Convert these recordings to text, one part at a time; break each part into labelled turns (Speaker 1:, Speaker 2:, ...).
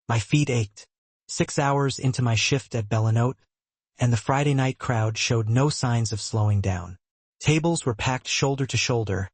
Speaker 1: My feet ached. 6 hours into my shift at Bellanote, and the Friday night crowd showed no signs of slowing down. Tables were packed shoulder to shoulder,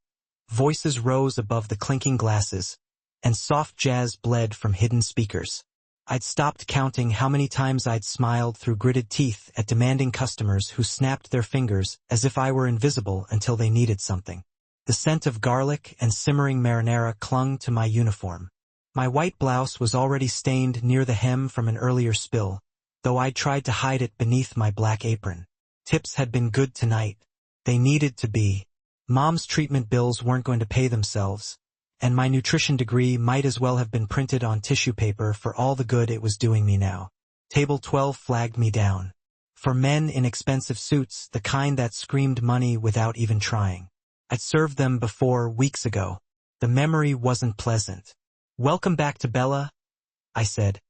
Speaker 1: voices rose above the clinking glasses, and soft jazz bled from hidden speakers. I'd stopped counting how many times I'd smiled through gritted teeth at demanding customers who snapped their fingers as if I were invisible until they needed something. The scent of garlic and simmering marinara clung to my uniform. My white blouse was already stained near the hem from an earlier spill, though I'd tried to hide it beneath my black apron. Tips had been good tonight. They needed to be. Mom's treatment bills weren't going to pay themselves, and my nutrition degree might as well have been printed on tissue paper for all the good it was doing me now. Table 12 flagged me down. For men in expensive suits, the kind that screamed money without even trying. I'd served them before weeks ago. The memory wasn't pleasant. "Welcome back to Bella," I said,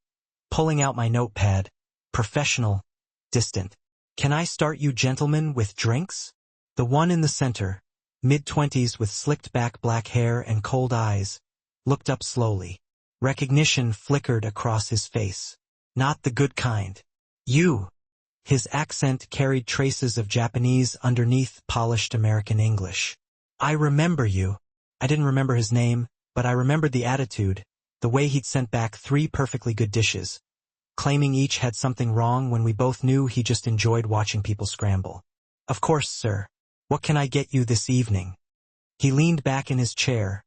Speaker 1: pulling out my notepad. Professional, distant. "Can I start you gentlemen with drinks?" The one in the center, mid-20s with slicked-back black hair and cold eyes, looked up slowly. Recognition flickered across his face. "Not the good kind. You." His accent carried traces of Japanese underneath polished American English. "I remember you." I didn't remember his name, but I remembered the attitude, the way he'd sent back 3 perfectly good dishes, claiming each had something wrong when we both knew he just enjoyed watching people scramble. "Of course, sir. What can I get you this evening?" He leaned back in his chair,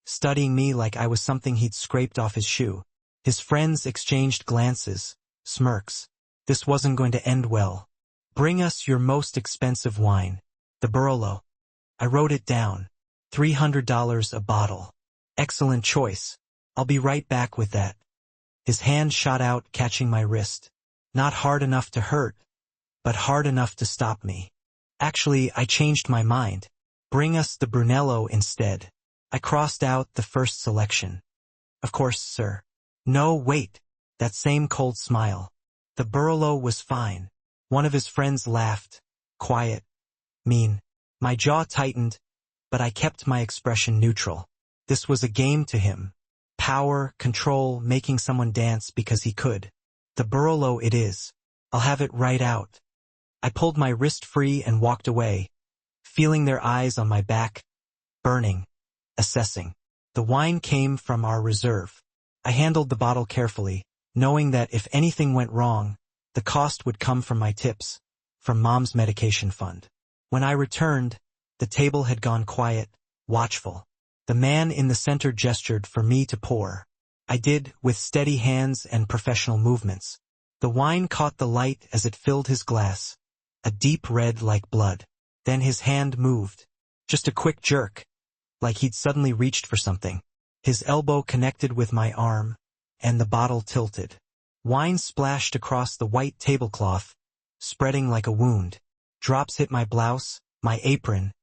Speaker 1: studying me like I was something he'd scraped off his shoe. His friends exchanged glances, smirks. This wasn't going to end well. "Bring us your most expensive wine. The Barolo." I wrote it down. $300 a bottle. "Excellent choice. I'll be right back with that." His hand shot out, catching my wrist. Not hard enough to hurt, but hard enough to stop me. Actually, I changed my mind. "Bring us the Brunello instead." I crossed out the first selection. "Of course, sir." "No, wait." That same cold smile. The Barolo was fine. One of his friends laughed. Quiet. Mean. My jaw tightened, but I kept my expression neutral. This was a game to him. Power, control, making someone dance because he could. "The Barolo it is. I'll have it right out." I pulled my wrist free and walked away, feeling their eyes on my back, burning, assessing. The wine came from our reserve. I handled the bottle carefully, knowing that if anything went wrong, the cost would come from my tips, from Mom's medication fund. When I returned, the table had gone quiet, watchful. The man in the center gestured for me to pour. I did, with steady hands and professional movements. The wine caught the light as it filled his glass, a deep red like blood. Then his hand moved. Just a quick jerk, like he'd suddenly reached for something. His elbow connected with my arm, and the bottle tilted. Wine splashed across the white tablecloth, spreading like a wound. Drops hit my blouse, my apron,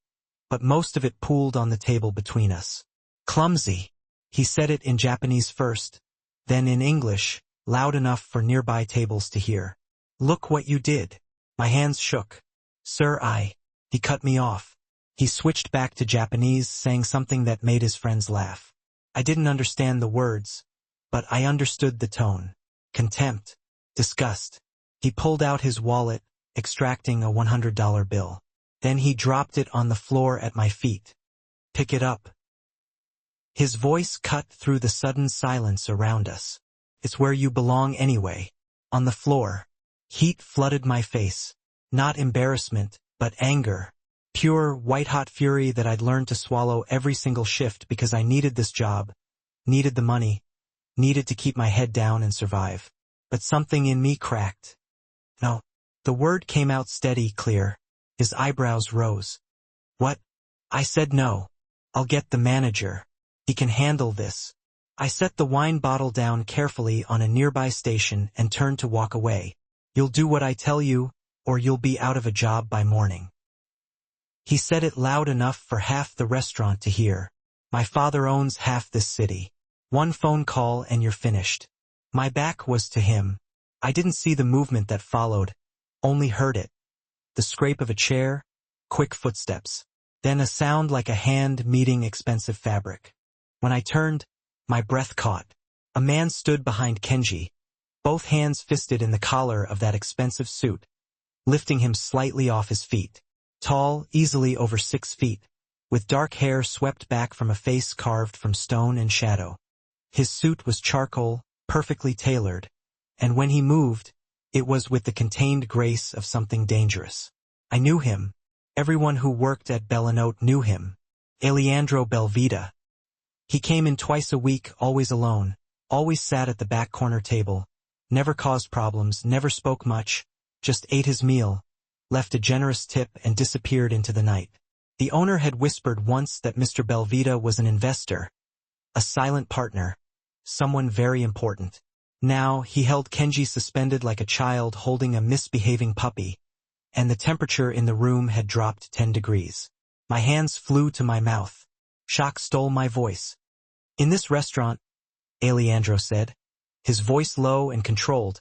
Speaker 1: but most of it pooled on the table between us. "Clumsy." He said it in Japanese first, then in English, loud enough for nearby tables to hear. "Look what you did." My hands shook. "Sir, He cut me off. He switched back to Japanese, saying something that made his friends laugh. I didn't understand the words, but I understood the tone. Contempt. Disgust. He pulled out his wallet, extracting a $100 bill. Then he dropped it on the floor at my feet. "Pick it up." His voice cut through the sudden silence around us. "It's where you belong anyway." On the floor. Heat flooded my face. Not embarrassment, but anger. Pure, white-hot fury that I'd learned to swallow every single shift because I needed this job, needed the money, needed to keep my head down and survive. But something in me cracked. "No." The word came out steady, clear. His eyebrows rose. "What?" I said no. "I'll get the manager. He can handle this." I set the wine bottle down carefully on a nearby station and turned to walk away. "You'll do what I tell you, or you'll be out of a job by morning." He said it loud enough for half the restaurant to hear. My father owns half this city. One phone call and you're finished. My back was to him. I didn't see the movement that followed, only heard it. The scrape of a chair, quick footsteps, then a sound like a hand meeting expensive fabric. When I turned, my breath caught. A man stood behind Kenji, both hands fisted in the collar of that expensive suit, lifting him slightly off his feet. Tall, easily over 6 feet, with dark hair swept back from a face carved from stone and shadow. His suit was charcoal, perfectly tailored, and when he moved, it was with the contained grace of something dangerous. I knew him. Everyone who worked at Bellanote knew him. Alejandro Belvita. He came in twice a week, always alone, always sat at the back corner table, never caused problems, never spoke much, just ate his meal, left a generous tip and disappeared into the night. The owner had whispered once that Mr. Belvita was an investor, a silent partner, someone very important. Now, he held Kenji suspended like a child holding a misbehaving puppy, and the temperature in the room had dropped 10 degrees. My hands flew to my mouth. Shock stole my voice. In this restaurant, Alejandro said, his voice low and controlled,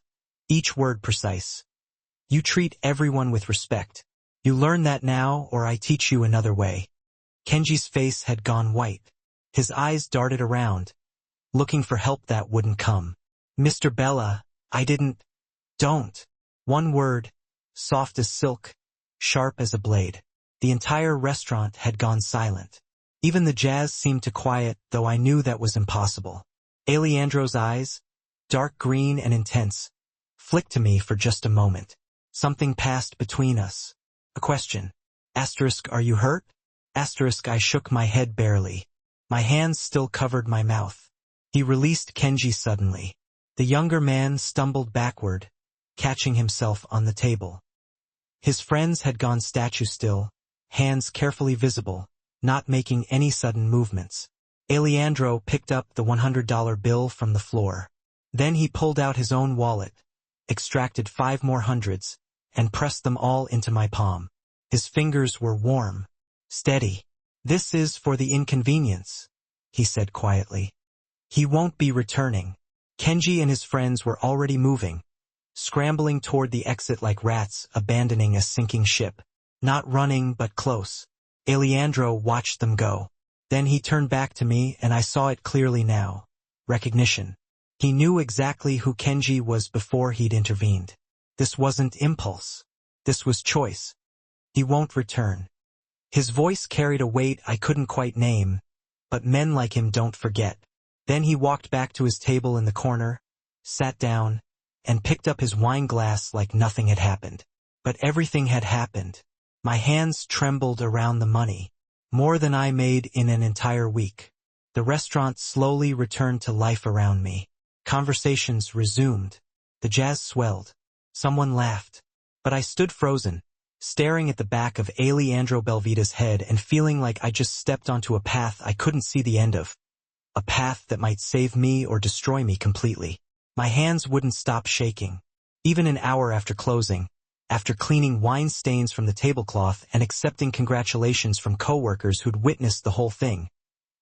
Speaker 1: each word precise. You treat everyone with respect. You learn that now, or I teach you another way. Kenji's face had gone white. His eyes darted around, looking for help that wouldn't come. Mr. Bella, I didn't. Don't. One word, soft as silk, sharp as a blade. The entire restaurant had gone silent. Even the jazz seemed to quiet, though I knew that was impossible. Alejandro's eyes, dark green and intense, flicked to me for just a moment. Something passed between us. A question. Asterisk, are you hurt? Asterisk, I shook my head barely. My hands still covered my mouth. He released Kenji suddenly. The younger man stumbled backward, catching himself on the table. His friends had gone statue still, hands carefully visible, not making any sudden movements. Alejandro picked up the $100 bill from the floor. Then he pulled out his own wallet, extracted 5 more hundreds, and pressed them all into my palm. His fingers were warm, steady. This is for the inconvenience, he said quietly. He won't be returning. Kenji and his friends were already moving, scrambling toward the exit like rats abandoning a sinking ship. Not running, but close. Alejandro watched them go. Then he turned back to me, and I saw it clearly now. Recognition. He knew exactly who Kenji was before he'd intervened. This wasn't impulse. This was choice. He won't return. His voice carried a weight I couldn't quite name, but men like him don't forget. Then he walked back to his table in the corner, sat down, and picked up his wine glass like nothing had happened. But everything had happened. My hands trembled around the money, more than I made in an entire week. The restaurant slowly returned to life around me. Conversations resumed. The jazz swelled. Someone laughed. But I stood frozen, staring at the back of Alejandro Belvita's head and feeling like I just stepped onto a path I couldn't see the end of. A path that might save me or destroy me completely. My hands wouldn't stop shaking. Even an hour after closing, after cleaning wine stains from the tablecloth and accepting congratulations from coworkers who'd witnessed the whole thing,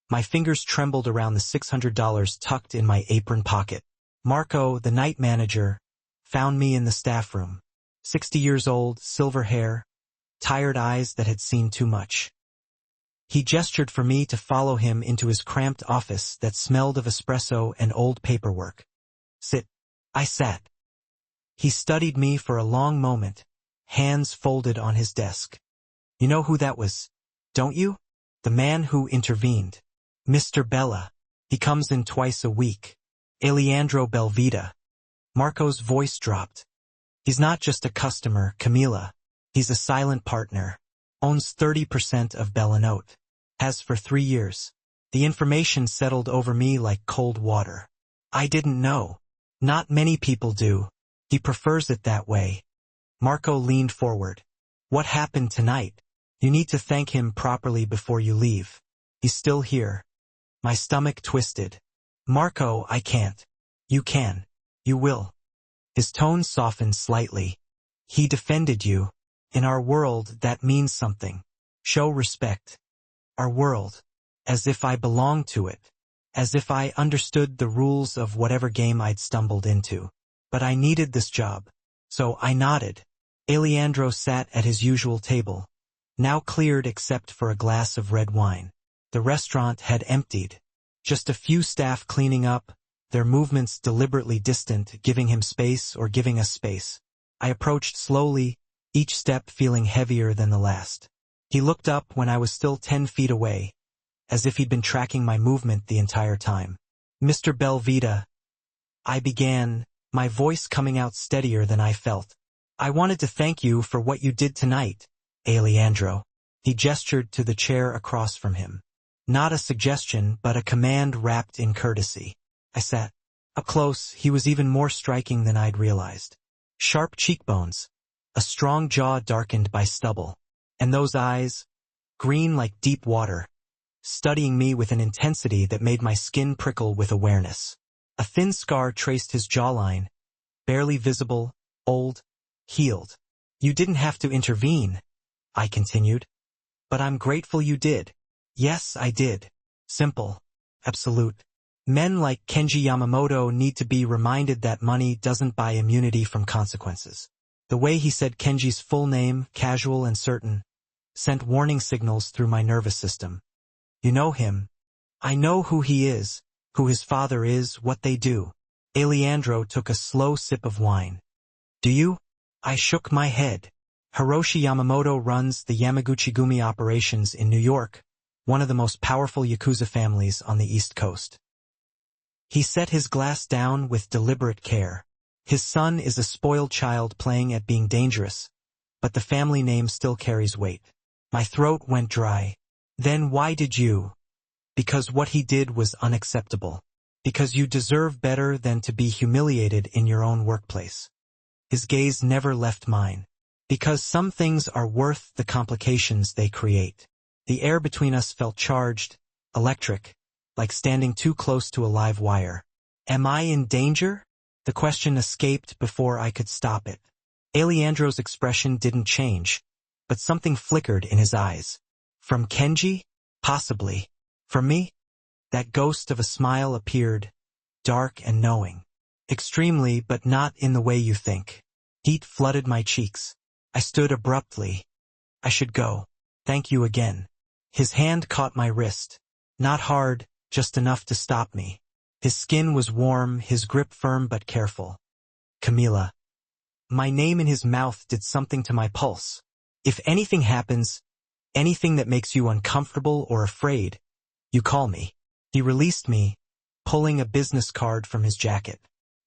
Speaker 1: my fingers trembled around the $600 tucked in my apron pocket. Marco, the night manager, found me in the staff room. 60 years old, silver hair, tired eyes that had seen too much. He gestured for me to follow him into his cramped office that smelled of espresso and old paperwork. Sit. I sat. He studied me for a long moment, hands folded on his desk. You know who that was, don't you? The man who intervened. Mr. Bella. He comes in twice a week. Alejandro Belvita. Marco's voice dropped. He's not just a customer, Camila. He's a silent partner. Owns 30% of Bellanote. Has for 3 years. The information settled over me like cold water. I didn't know. Not many people do. He prefers it that way. Marco leaned forward. What happened tonight? You need to thank him properly before you leave. He's still here. My stomach twisted. Marco, I can't. You can. You will. His tone softened slightly. He defended you. In our world, that means something. Show respect. Our world. As if I belonged to it. As if I understood the rules of whatever game I'd stumbled into. But I needed this job. So I nodded. Alejandro sat at his usual table, now cleared except for a glass of red wine. The restaurant had emptied. Just a few staff cleaning up, their movements deliberately distant, giving him space or giving us space. I approached slowly, each step feeling heavier than the last. He looked up when I was still 10 feet away, as if he'd been tracking my movement the entire time. "Mr. Belvita," I began, my voice coming out steadier than I felt. "I wanted to thank you for what you did tonight, Alejandro." He gestured to the chair across from him. Not a suggestion, but a command wrapped in courtesy. I sat. Up close, he was even more striking than I'd realized. Sharp cheekbones, a strong jaw darkened by stubble, and those eyes, green like deep water, studying me with an intensity that made my skin prickle with awareness. A thin scar traced his jawline, barely visible, old, healed. "You didn't have to intervene," I continued. "But I'm grateful you did." "Yes, I did." Simple. Absolute. Men like Kenji Yamamoto need to be reminded that money doesn't buy immunity from consequences. The way he said Kenji's full name, casual and certain, sent warning signals through my nervous system. "You know him." "I know who he is, who his father is, what they do." Alejandro took a slow sip of wine. "Do you?" I shook my head. Hiroshi Yamamoto runs the Yamaguchi-gumi operations in New York, one of the most powerful Yakuza families on the East Coast. He set his glass down with deliberate care. His son is a spoiled child playing at being dangerous, but the family name still carries weight. My throat went dry. "Then why did you?" "Because what he did was unacceptable. Because you deserve better than to be humiliated in your own workplace." His gaze never left mine. "Because some things are worth the complications they create." The air between us felt charged, electric, like standing too close to a live wire. "Am I in danger?" The question escaped before I could stop it. Alejandro's expression didn't change, but something flickered in his eyes. "From Kenji? Possibly. From me?" That ghost of a smile appeared, dark and knowing. "Extremely, but not in the way you think." Heat flooded my cheeks. I stood abruptly. "I should go. Thank you again." His hand caught my wrist. Not hard, just enough to stop me. His skin was warm, his grip firm but careful. "Camila." My name in his mouth did something to my pulse. "If anything happens, anything that makes you uncomfortable or afraid, you call me." He released me, pulling a business card from his jacket.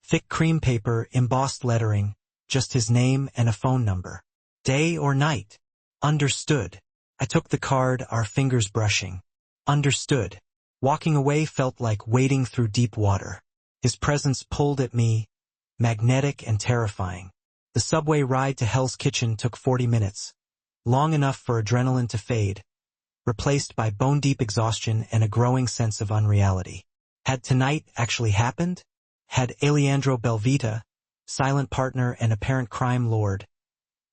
Speaker 1: Thick cream paper, embossed lettering, just his name and a phone number. "Day or night?" "Understood." I took the card, our fingers brushing. "Understood." Walking away felt like wading through deep water. His presence pulled at me, magnetic and terrifying. The subway ride to Hell's Kitchen took 40 minutes, long enough for adrenaline to fade, replaced by bone-deep exhaustion and a growing sense of unreality. Had tonight actually happened? Had Alejandro Belvita, silent partner and apparent crime lord,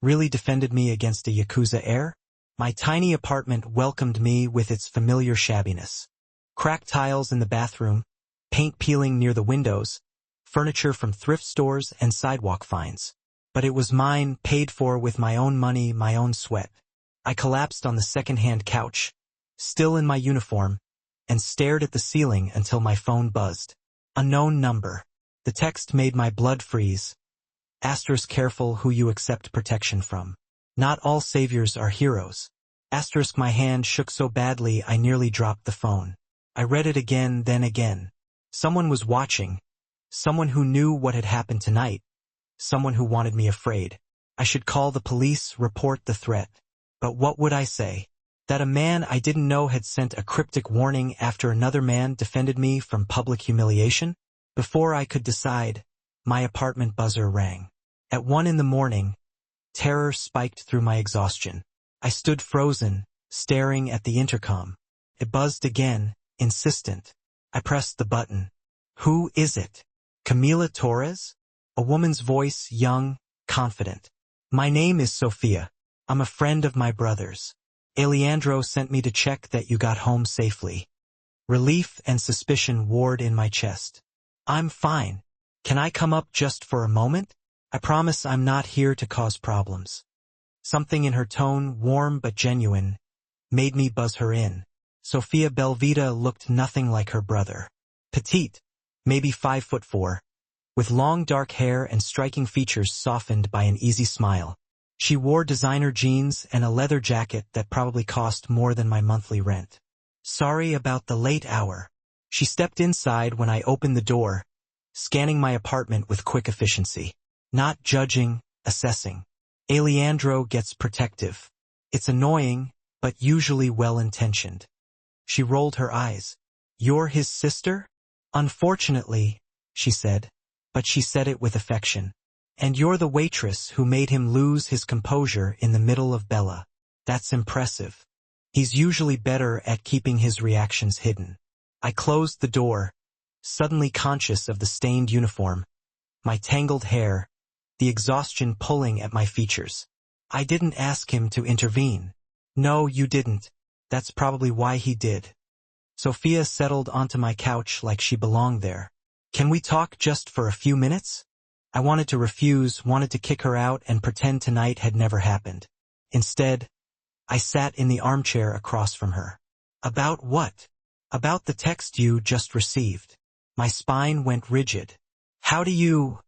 Speaker 1: really defended me against a Yakuza heir? My tiny apartment welcomed me with its familiar shabbiness. Cracked tiles in the bathroom, paint peeling near the windows, furniture from thrift stores and sidewalk finds. But it was mine, paid for with my own money, my own sweat. I collapsed on the second-hand couch, still in my uniform, and stared at the ceiling until my phone buzzed. Unknown number. The text made my blood freeze. Asterisk careful who you accept protection from. Not all saviors are heroes. Asterisk my hand shook so badly I nearly dropped the phone. I read it again, then again. Someone was watching. Someone who knew what had happened tonight. Someone who wanted me afraid. I should call the police, report the threat. But what would I say? That a man I didn't know had sent a cryptic warning after another man defended me from public humiliation? Before I could decide, my apartment buzzer rang. At 1 a.m, terror spiked through my exhaustion. I stood frozen, staring at the intercom. It buzzed again, insistent. I pressed the button. Who is it? Camila Torres? A woman's voice, young, confident. My name is Sophia. I'm a friend of my brother's. Alejandro sent me to check that you got home safely. Relief and suspicion warred in my chest. I'm fine. Can I come up just for a moment? I promise I'm not here to cause problems. Something in her tone, warm but genuine, made me buzz her in. Sophia Belvita looked nothing like her brother. Petite, maybe 5'4", with long dark hair and striking features softened by an easy smile. She wore designer jeans and a leather jacket that probably cost more than my monthly rent. Sorry about the late hour. She stepped inside when I opened the door, scanning my apartment with quick efficiency. Not judging, assessing. Alejandro gets protective. It's annoying, but usually well-intentioned. She rolled her eyes. You're his sister? Unfortunately, she said, but she said it with affection. And you're the waitress who made him lose his composure in the middle of Bella. That's impressive. He's usually better at keeping his reactions hidden. I closed the door, suddenly conscious of the stained uniform, my tangled hair, the exhaustion pulling at my features. I didn't ask him to intervene. No, you didn't. That's probably why he did. Sophia settled onto my couch like she belonged there. Can we talk just for a few minutes? I wanted to refuse, wanted to kick her out and pretend tonight had never happened. Instead, I sat in the armchair across from her. About what? About the text you just received. My spine went rigid. How do you...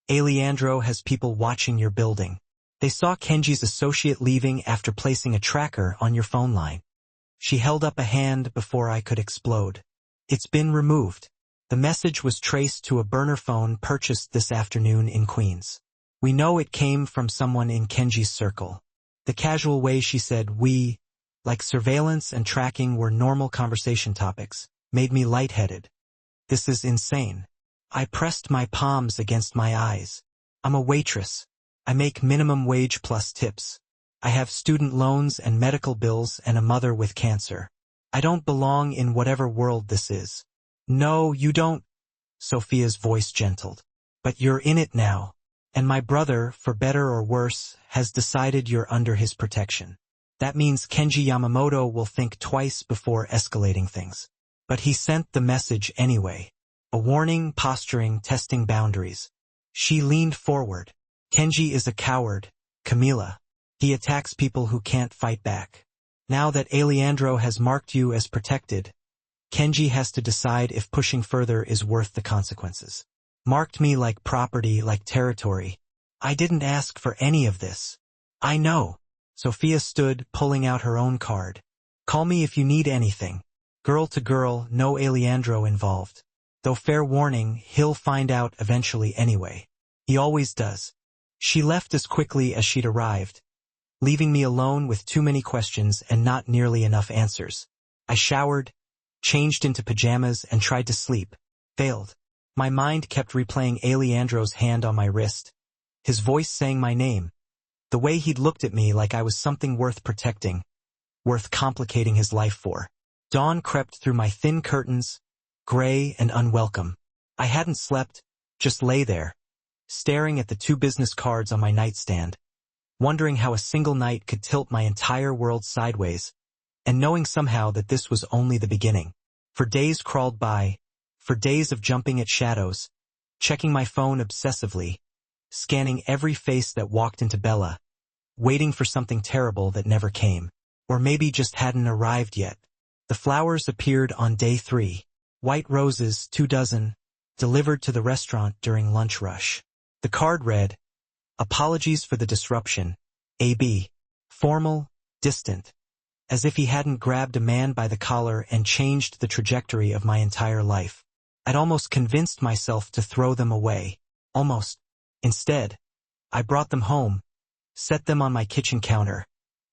Speaker 1: Alejandro has people watching your building. They saw Kenji's associate leaving after placing a tracker on your phone line. She held up a hand before I could explode. It's been removed. The message was traced to a burner phone purchased this afternoon in Queens. We know it came from someone in Kenji's circle. The casual way she said we, like surveillance and tracking were normal conversation topics, made me lightheaded. This is insane. I pressed my palms against my eyes. I'm a waitress. I make minimum wage plus tips. I have student loans and medical bills and a mother with cancer. I don't belong in whatever world this is. No, you don't. Sophia's voice gentled. But you're in it now. And my brother, for better or worse, has decided you're under his protection. That means Kenji Yamamoto will think twice before escalating things. But he sent the message anyway. A warning, posturing, testing boundaries. She leaned forward. Kenji is a coward, Camila. He attacks people who can't fight back. Now that Alejandro has marked you as protected, Kenji has to decide if pushing further is worth the consequences. Marked me like property, like territory. I didn't ask for any of this. I know. Sophia stood, pulling out her own card. Call me if you need anything. Girl to girl, no Alejandro involved. Though fair warning, he'll find out eventually anyway. He always does. She left as quickly as she'd arrived, leaving me alone with too many questions and not nearly enough answers. I showered, changed into pajamas and tried to sleep. Failed. My mind kept replaying Alejandro's hand on my wrist, his voice saying my name, the way he'd looked at me like I was something worth protecting, worth complicating his life for. Dawn crept through my thin curtains, gray and unwelcome. I hadn't slept, just lay there, staring at the 2 business cards on my nightstand, wondering how a single night could tilt my entire world sideways, and knowing somehow that this was only the beginning. For days crawled by, for days of jumping at shadows, checking my phone obsessively, scanning every face that walked into Bella, waiting for something terrible that never came, or maybe just hadn't arrived yet. The flowers appeared on day 3, white roses, 2 dozen, delivered to the restaurant during lunch rush. The card read, "Apologies for the disruption, AB." Formal, distant, as if he hadn't grabbed a man by the collar and changed the trajectory of my entire life. I'd almost convinced myself to throw them away. Almost. Instead, I brought them home, set them on my kitchen counter,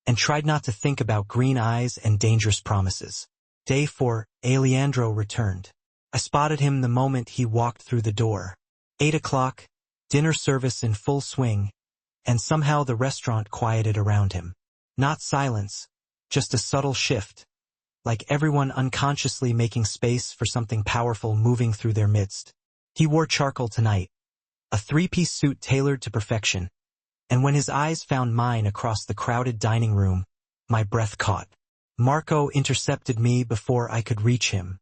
Speaker 1: and tried not to think about green eyes and dangerous promises. Day 4, Alejandro returned. I spotted him the moment he walked through the door. 8 o'clock, dinner service in full swing, and somehow the restaurant quieted around him. Not silence, just a subtle shift, like everyone unconsciously making space for something powerful moving through their midst. He wore charcoal tonight, a 3-piece suit tailored to perfection, and when his eyes found mine across the crowded dining room, my breath caught. Marco intercepted me before I could reach him.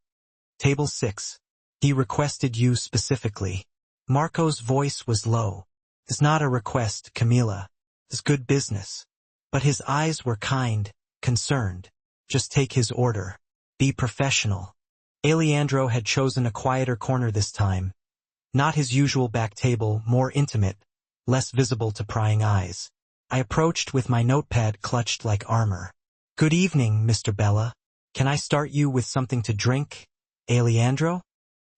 Speaker 1: Table 6. He requested you specifically. Marco's voice was low. It's not a request, Camila. It's good business. But his eyes were kind, concerned. Just take his order. Be professional. Alejandro had chosen a quieter corner this time. Not his usual back table, more intimate, less visible to prying eyes. I approached with my notepad clutched like armor. "Good evening, Mr. Bella. Can I start you with something to drink, Alejandro?"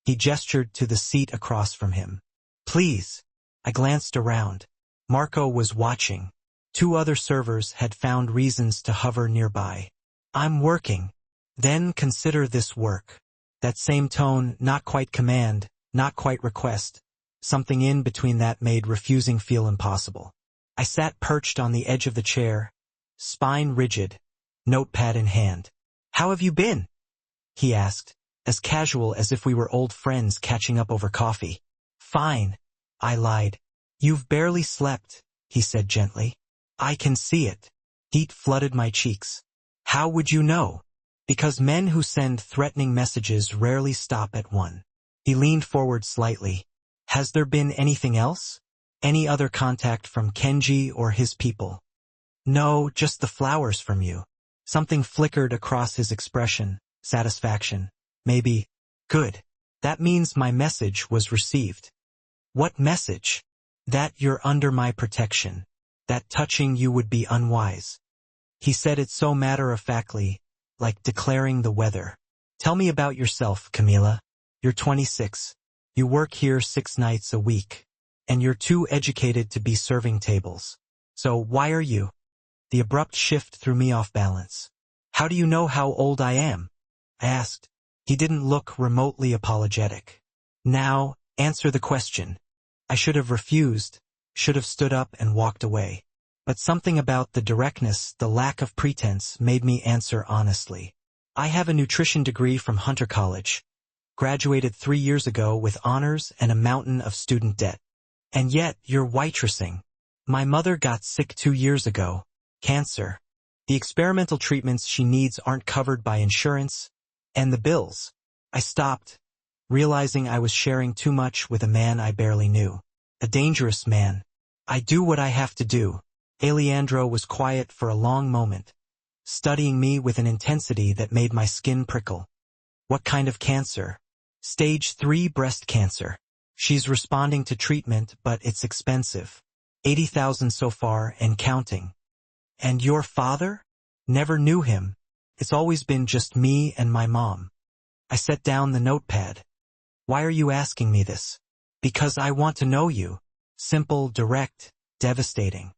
Speaker 1: He gestured to the seat across from him. "Please." I glanced around. Marco was watching. 2 other servers had found reasons to hover nearby. "I'm working." "Then consider this work." That same tone, not quite command, not quite request. Something in between that made refusing feel impossible. I sat perched on the edge of the chair, spine rigid, notepad in hand. "How have you been?" he asked, as casual as if we were old friends catching up over coffee. "Fine," I lied. "You've barely slept," he said gently. "I can see it." Heat flooded my cheeks. "How would you know?" "Because men who send threatening messages rarely stop at one." He leaned forward slightly. "Has there been anything else? Any other contact from Kenji or his people?" "No, just the flowers from you." Something flickered across his expression. Satisfaction. Maybe. "Good. That means my message was received." "What message?" "That you're under my protection. That touching you would be unwise." He said it so matter-of-factly, like declaring the weather. "Tell me about yourself, Camila. You're 26. You work here 6 nights a week. And you're too educated to be serving tables. So why are you?" The abrupt shift threw me off balance. "How do you know how old I am?" I asked. He didn't look remotely apologetic. "Now, answer the question." I should have refused, should have stood up and walked away. But something about the directness, the lack of pretense, made me answer honestly. "I have a nutrition degree from Hunter College. Graduated 3 years ago with honors and a mountain of student debt. And yet, you're waitressing." "My mother got sick 2 years ago. Cancer. The experimental treatments she needs aren't covered by insurance. And the bills." I stopped, realizing I was sharing too much with a man I barely knew. A dangerous man. "I do what I have to do." Alejandro was quiet for a long moment, studying me with an intensity that made my skin prickle. "What kind of cancer?" "Stage 3 breast cancer. She's responding to treatment, but it's expensive. 80,000 so far and counting." "And your father?" "Never knew him. It's always been just me and my mom." I set down the notepad. "Why are you asking me this?" "Because I want to know you." Simple, direct, devastating.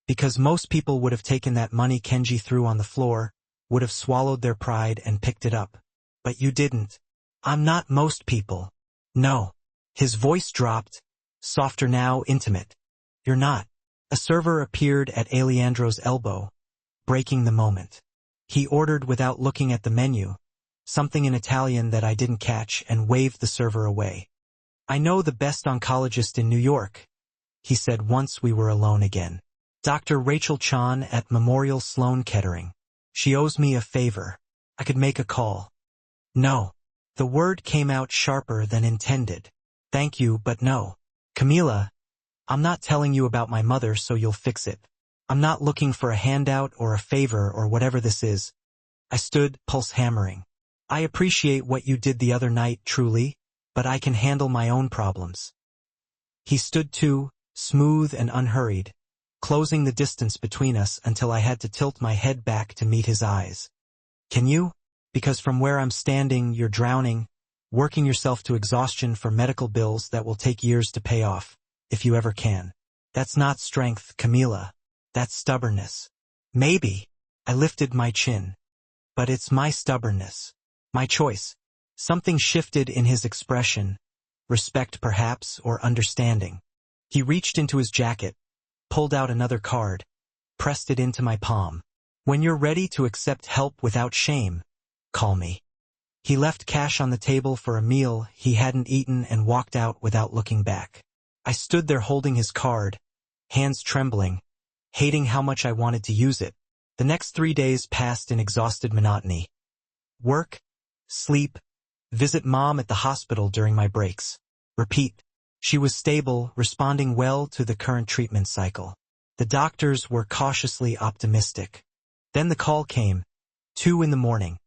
Speaker 1: Because most people would have taken that money Kenji threw on the floor, would have swallowed their pride and picked it up. But you didn't. "I'm not most people." "No." His voice dropped, softer now, intimate. "You're not." A server appeared at Alejandro's elbow, breaking the moment. He ordered without looking at the menu, something in Italian that I didn't catch, and waved the server away. "I know the best oncologist in New York," he said once we were alone again. "Dr. Rachel Chan at Memorial Sloan Kettering. She owes me a favor. I could make a call." "No." The word came out sharper than intended. "Thank you, but no." "Camila, I'm not telling you about my mother so you'll fix it. I'm not looking for a handout or a favor or whatever this is." I stood, pulse hammering. "I appreciate what you did the other night, truly, but I can handle my own problems." He stood too, smooth and unhurried, closing the distance between us until I had to tilt my head back to meet his eyes. "Can you? Because from where I'm standing, you're drowning, working yourself to exhaustion for medical bills that will take years to pay off, if you ever can. That's not strength, Camila. That's stubbornness." "Maybe." I lifted my chin. "But it's my stubbornness. My choice." Something shifted in his expression. Respect perhaps, or understanding. He reached into his jacket, pulled out another card, pressed it into my palm. "When you're ready to accept help without shame, call me." He left cash on the table for a meal he hadn't eaten and walked out without looking back. I stood there holding his card, hands trembling, hating how much I wanted to use it. The next 3 days passed in exhausted monotony. Work, sleep, visit mom at the hospital during my breaks. Repeat. She was stable, responding well to the current treatment cycle. The doctors were cautiously optimistic. Then the call came, 2 in the morning.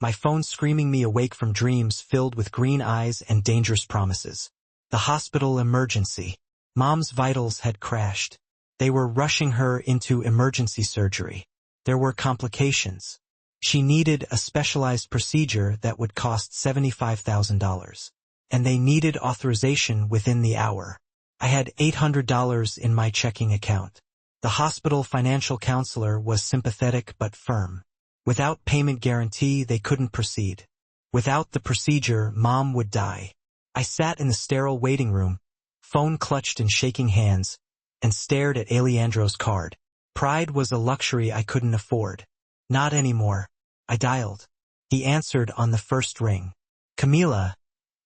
Speaker 1: my phone screaming me awake from dreams filled with green eyes and dangerous promises. The hospital emergency. Mom's vitals had crashed. They were rushing her into emergency surgery. There were complications. She needed a specialized procedure that would cost $75,000. And they needed authorization within the hour. I had $800 in my checking account. The hospital financial counselor was sympathetic but firm. Without payment guarantee, they couldn't proceed. Without the procedure, Mom would die. I sat in the sterile waiting room, phone clutched in shaking hands, and stared at Alejandro's card. Pride was a luxury I couldn't afford. Not anymore. I dialed. He answered on the first ring. Camila.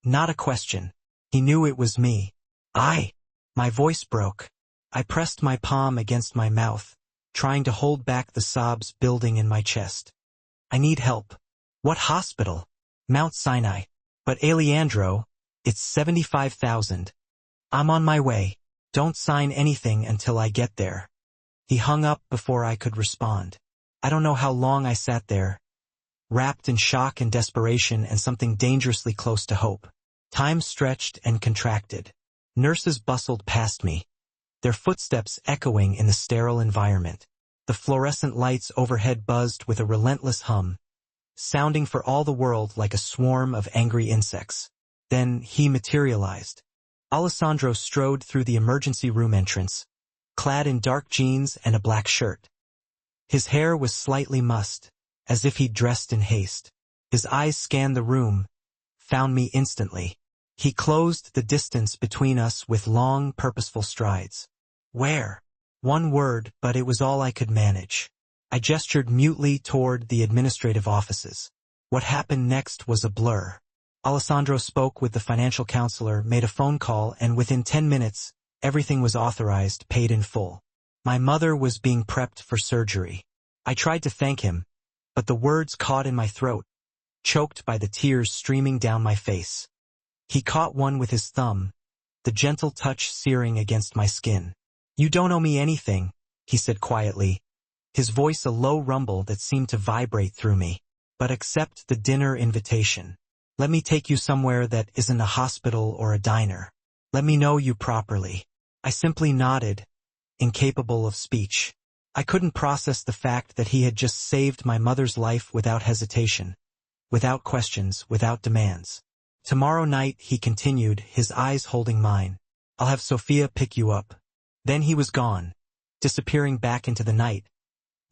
Speaker 1: Not a question. He knew it was me. My voice broke. I pressed my palm against my mouth, trying to hold back the sobs building in my chest. I need help. What hospital? Mount Sinai. But Alejandro, it's $75,000. I'm on my way. Don't sign anything until I get there. He hung up before I could respond. I don't know how long I sat there, wrapped in shock and desperation and something dangerously close to hope. Time stretched and contracted. Nurses bustled past me, their footsteps echoing in the sterile environment. The fluorescent lights overhead buzzed with a relentless hum, sounding for all the world like a swarm of angry insects. Then he materialized. Alessandro strode through the emergency room entrance, clad in dark jeans and a black shirt. His hair was slightly mussed, as if he'd dressed in haste. His eyes scanned the room, found me instantly. He closed the distance between us with long, purposeful strides. Where? One word, but it was all I could manage. I gestured mutely toward the administrative offices. What happened next was a blur. Alessandro spoke with the financial counselor, made a phone call, and within 10 minutes, everything was authorized, paid in full. My mother was being prepped for surgery. I tried to thank him, but the words caught in my throat, choked by the tears streaming down my face. He caught one with his thumb, the gentle touch searing against my skin. You don't owe me anything, he said quietly, his voice a low rumble that seemed to vibrate through me. But accept the dinner invitation. Let me take you somewhere that isn't a hospital or a diner. Let me know you properly. I simply nodded, incapable of speech. I couldn't process the fact that he had just saved my mother's life without hesitation, without questions, without demands. Tomorrow night, he continued, his eyes holding mine. I'll have Sophia pick you up. Then he was gone, disappearing back into the night,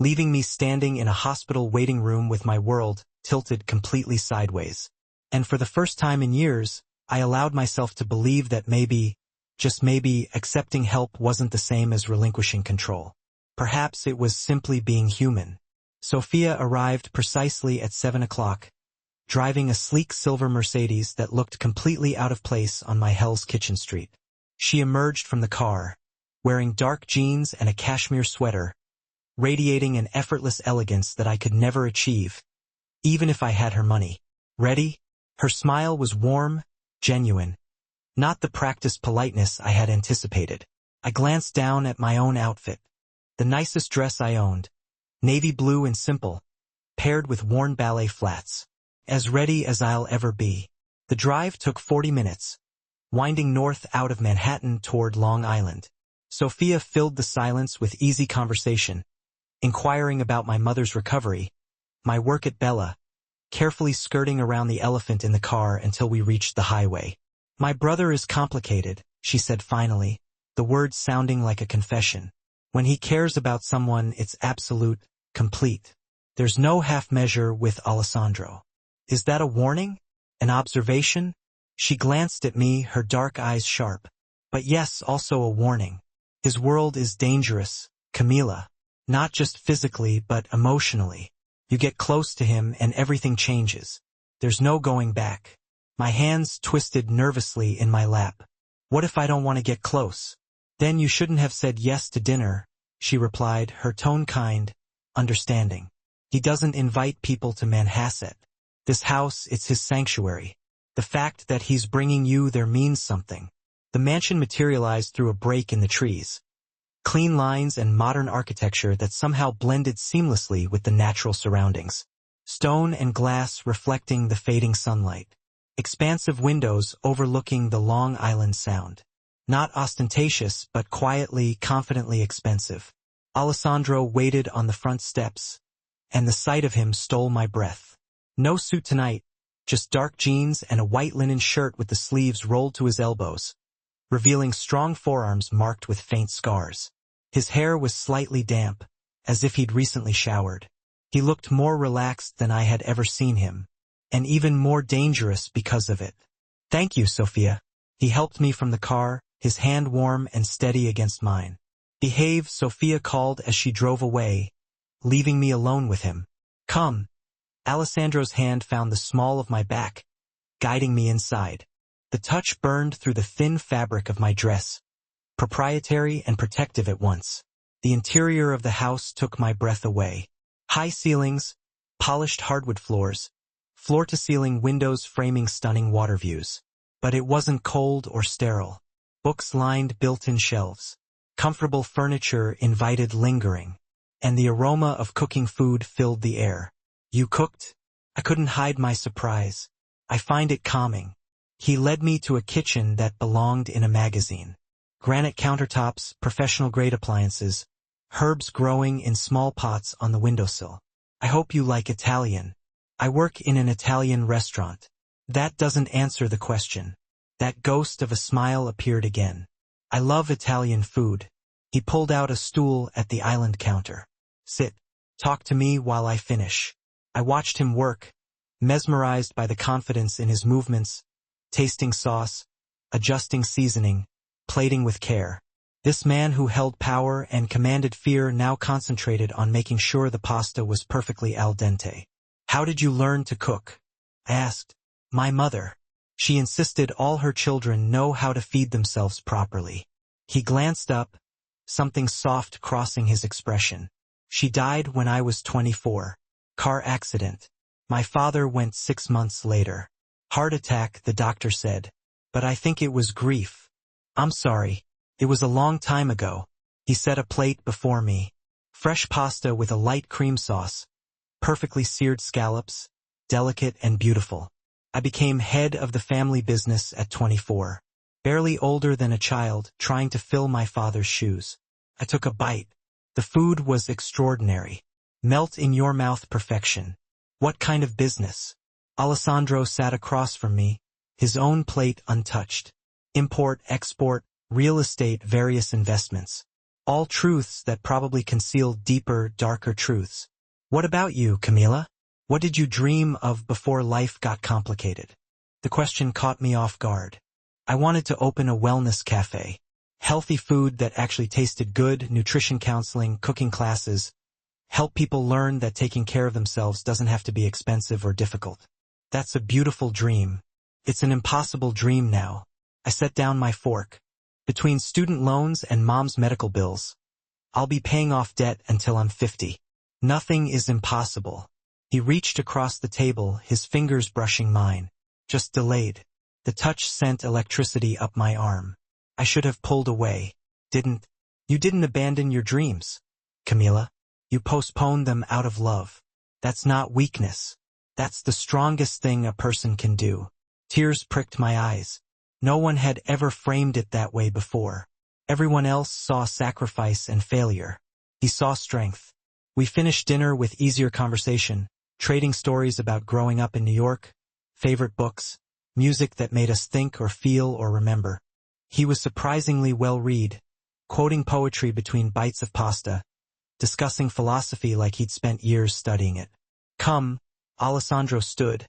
Speaker 1: leaving me standing in a hospital waiting room with my world tilted completely sideways. And for the first time in years, I allowed myself to believe that maybe, just maybe, accepting help wasn't the same as relinquishing control. Perhaps it was simply being human. Sophia arrived precisely at 7 o'clock, driving a sleek silver Mercedes that looked completely out of place on my Hell's Kitchen street. She emerged from the car, wearing dark jeans and a cashmere sweater, radiating an effortless elegance that I could never achieve, even if I had her money. Ready? Her smile was warm, genuine, not the practiced politeness I had anticipated. I glanced down at my own outfit, the nicest dress I owned, navy blue and simple, paired with worn ballet flats. As ready as I'll ever be. The drive took 40 minutes, winding north out of Manhattan toward Long Island. Sophia filled the silence with easy conversation, inquiring about my mother's recovery, my work at Bella, carefully skirting around the elephant in the car until we reached the highway. My brother is complicated, she said finally, the words sounding like a confession. When he cares about someone, it's absolute, complete. There's no half measure with Alessandro. Is that a warning? An observation? She glanced at me, her dark eyes sharp. But yes, also a warning. His world is dangerous, Camila. Not just physically, but emotionally. You get close to him and everything changes. There's no going back. My hands twisted nervously in my lap. What if I don't want to get close? Then you shouldn't have said yes to dinner, she replied, her tone kind, understanding. He doesn't invite people to Manhasset. This house, it's his sanctuary. The fact that he's bringing you there means something. The mansion materialized through a break in the trees. Clean lines and modern architecture that somehow blended seamlessly with the natural surroundings. stone and glass reflecting the fading sunlight. Expansive windows overlooking the Long Island Sound. Not ostentatious, but quietly, confidently expensive. Alessandro waited on the front steps, and the sight of him stole my breath. No suit tonight, just dark jeans and a white linen shirt with the sleeves rolled to his elbows, revealing strong forearms marked with faint scars. His hair was slightly damp, as if he'd recently showered. He looked more relaxed than I had ever seen him, and even more dangerous because of it. "Thank you, Sophia." He helped me from the car, his hand warm and steady against mine. "Behave," Sophia called as she drove away, leaving me alone with him. "Come." Alessandro's hand found the small of my back, guiding me inside. The touch burned through the thin fabric of my dress, proprietary and protective at once. The interior of the house took my breath away. High ceilings, polished hardwood floors, floor-to-ceiling windows framing stunning water views. But it wasn't cold or sterile. Books lined built-in shelves. Comfortable furniture invited lingering, and the aroma of cooking food filled the air. "You cooked?" I couldn't hide my surprise. "I find it calming." He led me to a kitchen that belonged in a magazine. Granite countertops, professional-grade appliances, herbs growing in small pots on the windowsill. "I hope you like Italian." "I work in an Italian restaurant." That doesn't answer the question. That ghost of a smile appeared again. "I love Italian food." He pulled out a stool at the island counter. "Sit. Talk to me while I finish." I watched him work, mesmerized by the confidence in his movements, tasting sauce, adjusting seasoning, plating with care. This man who held power and commanded fear now concentrated on making sure the pasta was perfectly al dente. "How did you learn to cook?" I asked. "My mother. She insisted all her children know how to feed themselves properly." He glanced up, something soft crossing his expression. "She died when I was 24. Car accident. My father went 6 months later. Heart attack, the doctor said. But I think it was grief." "I'm sorry. It was a long time ago." He set a plate before me. Fresh pasta with a light cream sauce, perfectly seared scallops, delicate and beautiful. I became head of the family business at 24. Barely older than a child, trying to fill my father's shoes. I took a bite. The food was extraordinary. Melt in your mouth perfection. "What kind of business?" Alessandro sat across from me, his own plate untouched. "Import, export, real estate, various investments. All truths that probably conceal deeper, darker truths." "What about you, Camila? What did you dream of before life got complicated?" The question caught me off guard. I wanted to open a wellness cafe. Healthy food that actually tasted good, nutrition counseling, cooking classes. Help people learn that taking care of themselves doesn't have to be expensive or difficult. That's a beautiful dream. It's an impossible dream now. I set down my fork. Between student loans and mom's medical bills, I'll be paying off debt until I'm 50. Nothing is impossible. He reached across the table, his fingers brushing mine. Just delayed. The touch sent electricity up my arm. I should have pulled away. You didn't abandon your dreams, Camila. You postponed them out of love. That's not weakness. That's the strongest thing a person can do. Tears pricked my eyes. No one had ever framed it that way before. Everyone else saw sacrifice and failure. He saw strength. We finished dinner with easier conversation, trading stories about growing up in New York, favorite books, music that made us think or feel or remember. He was surprisingly well-read, quoting poetry between bites of pasta, discussing philosophy like he'd spent years studying it. "Come," Alessandro stood,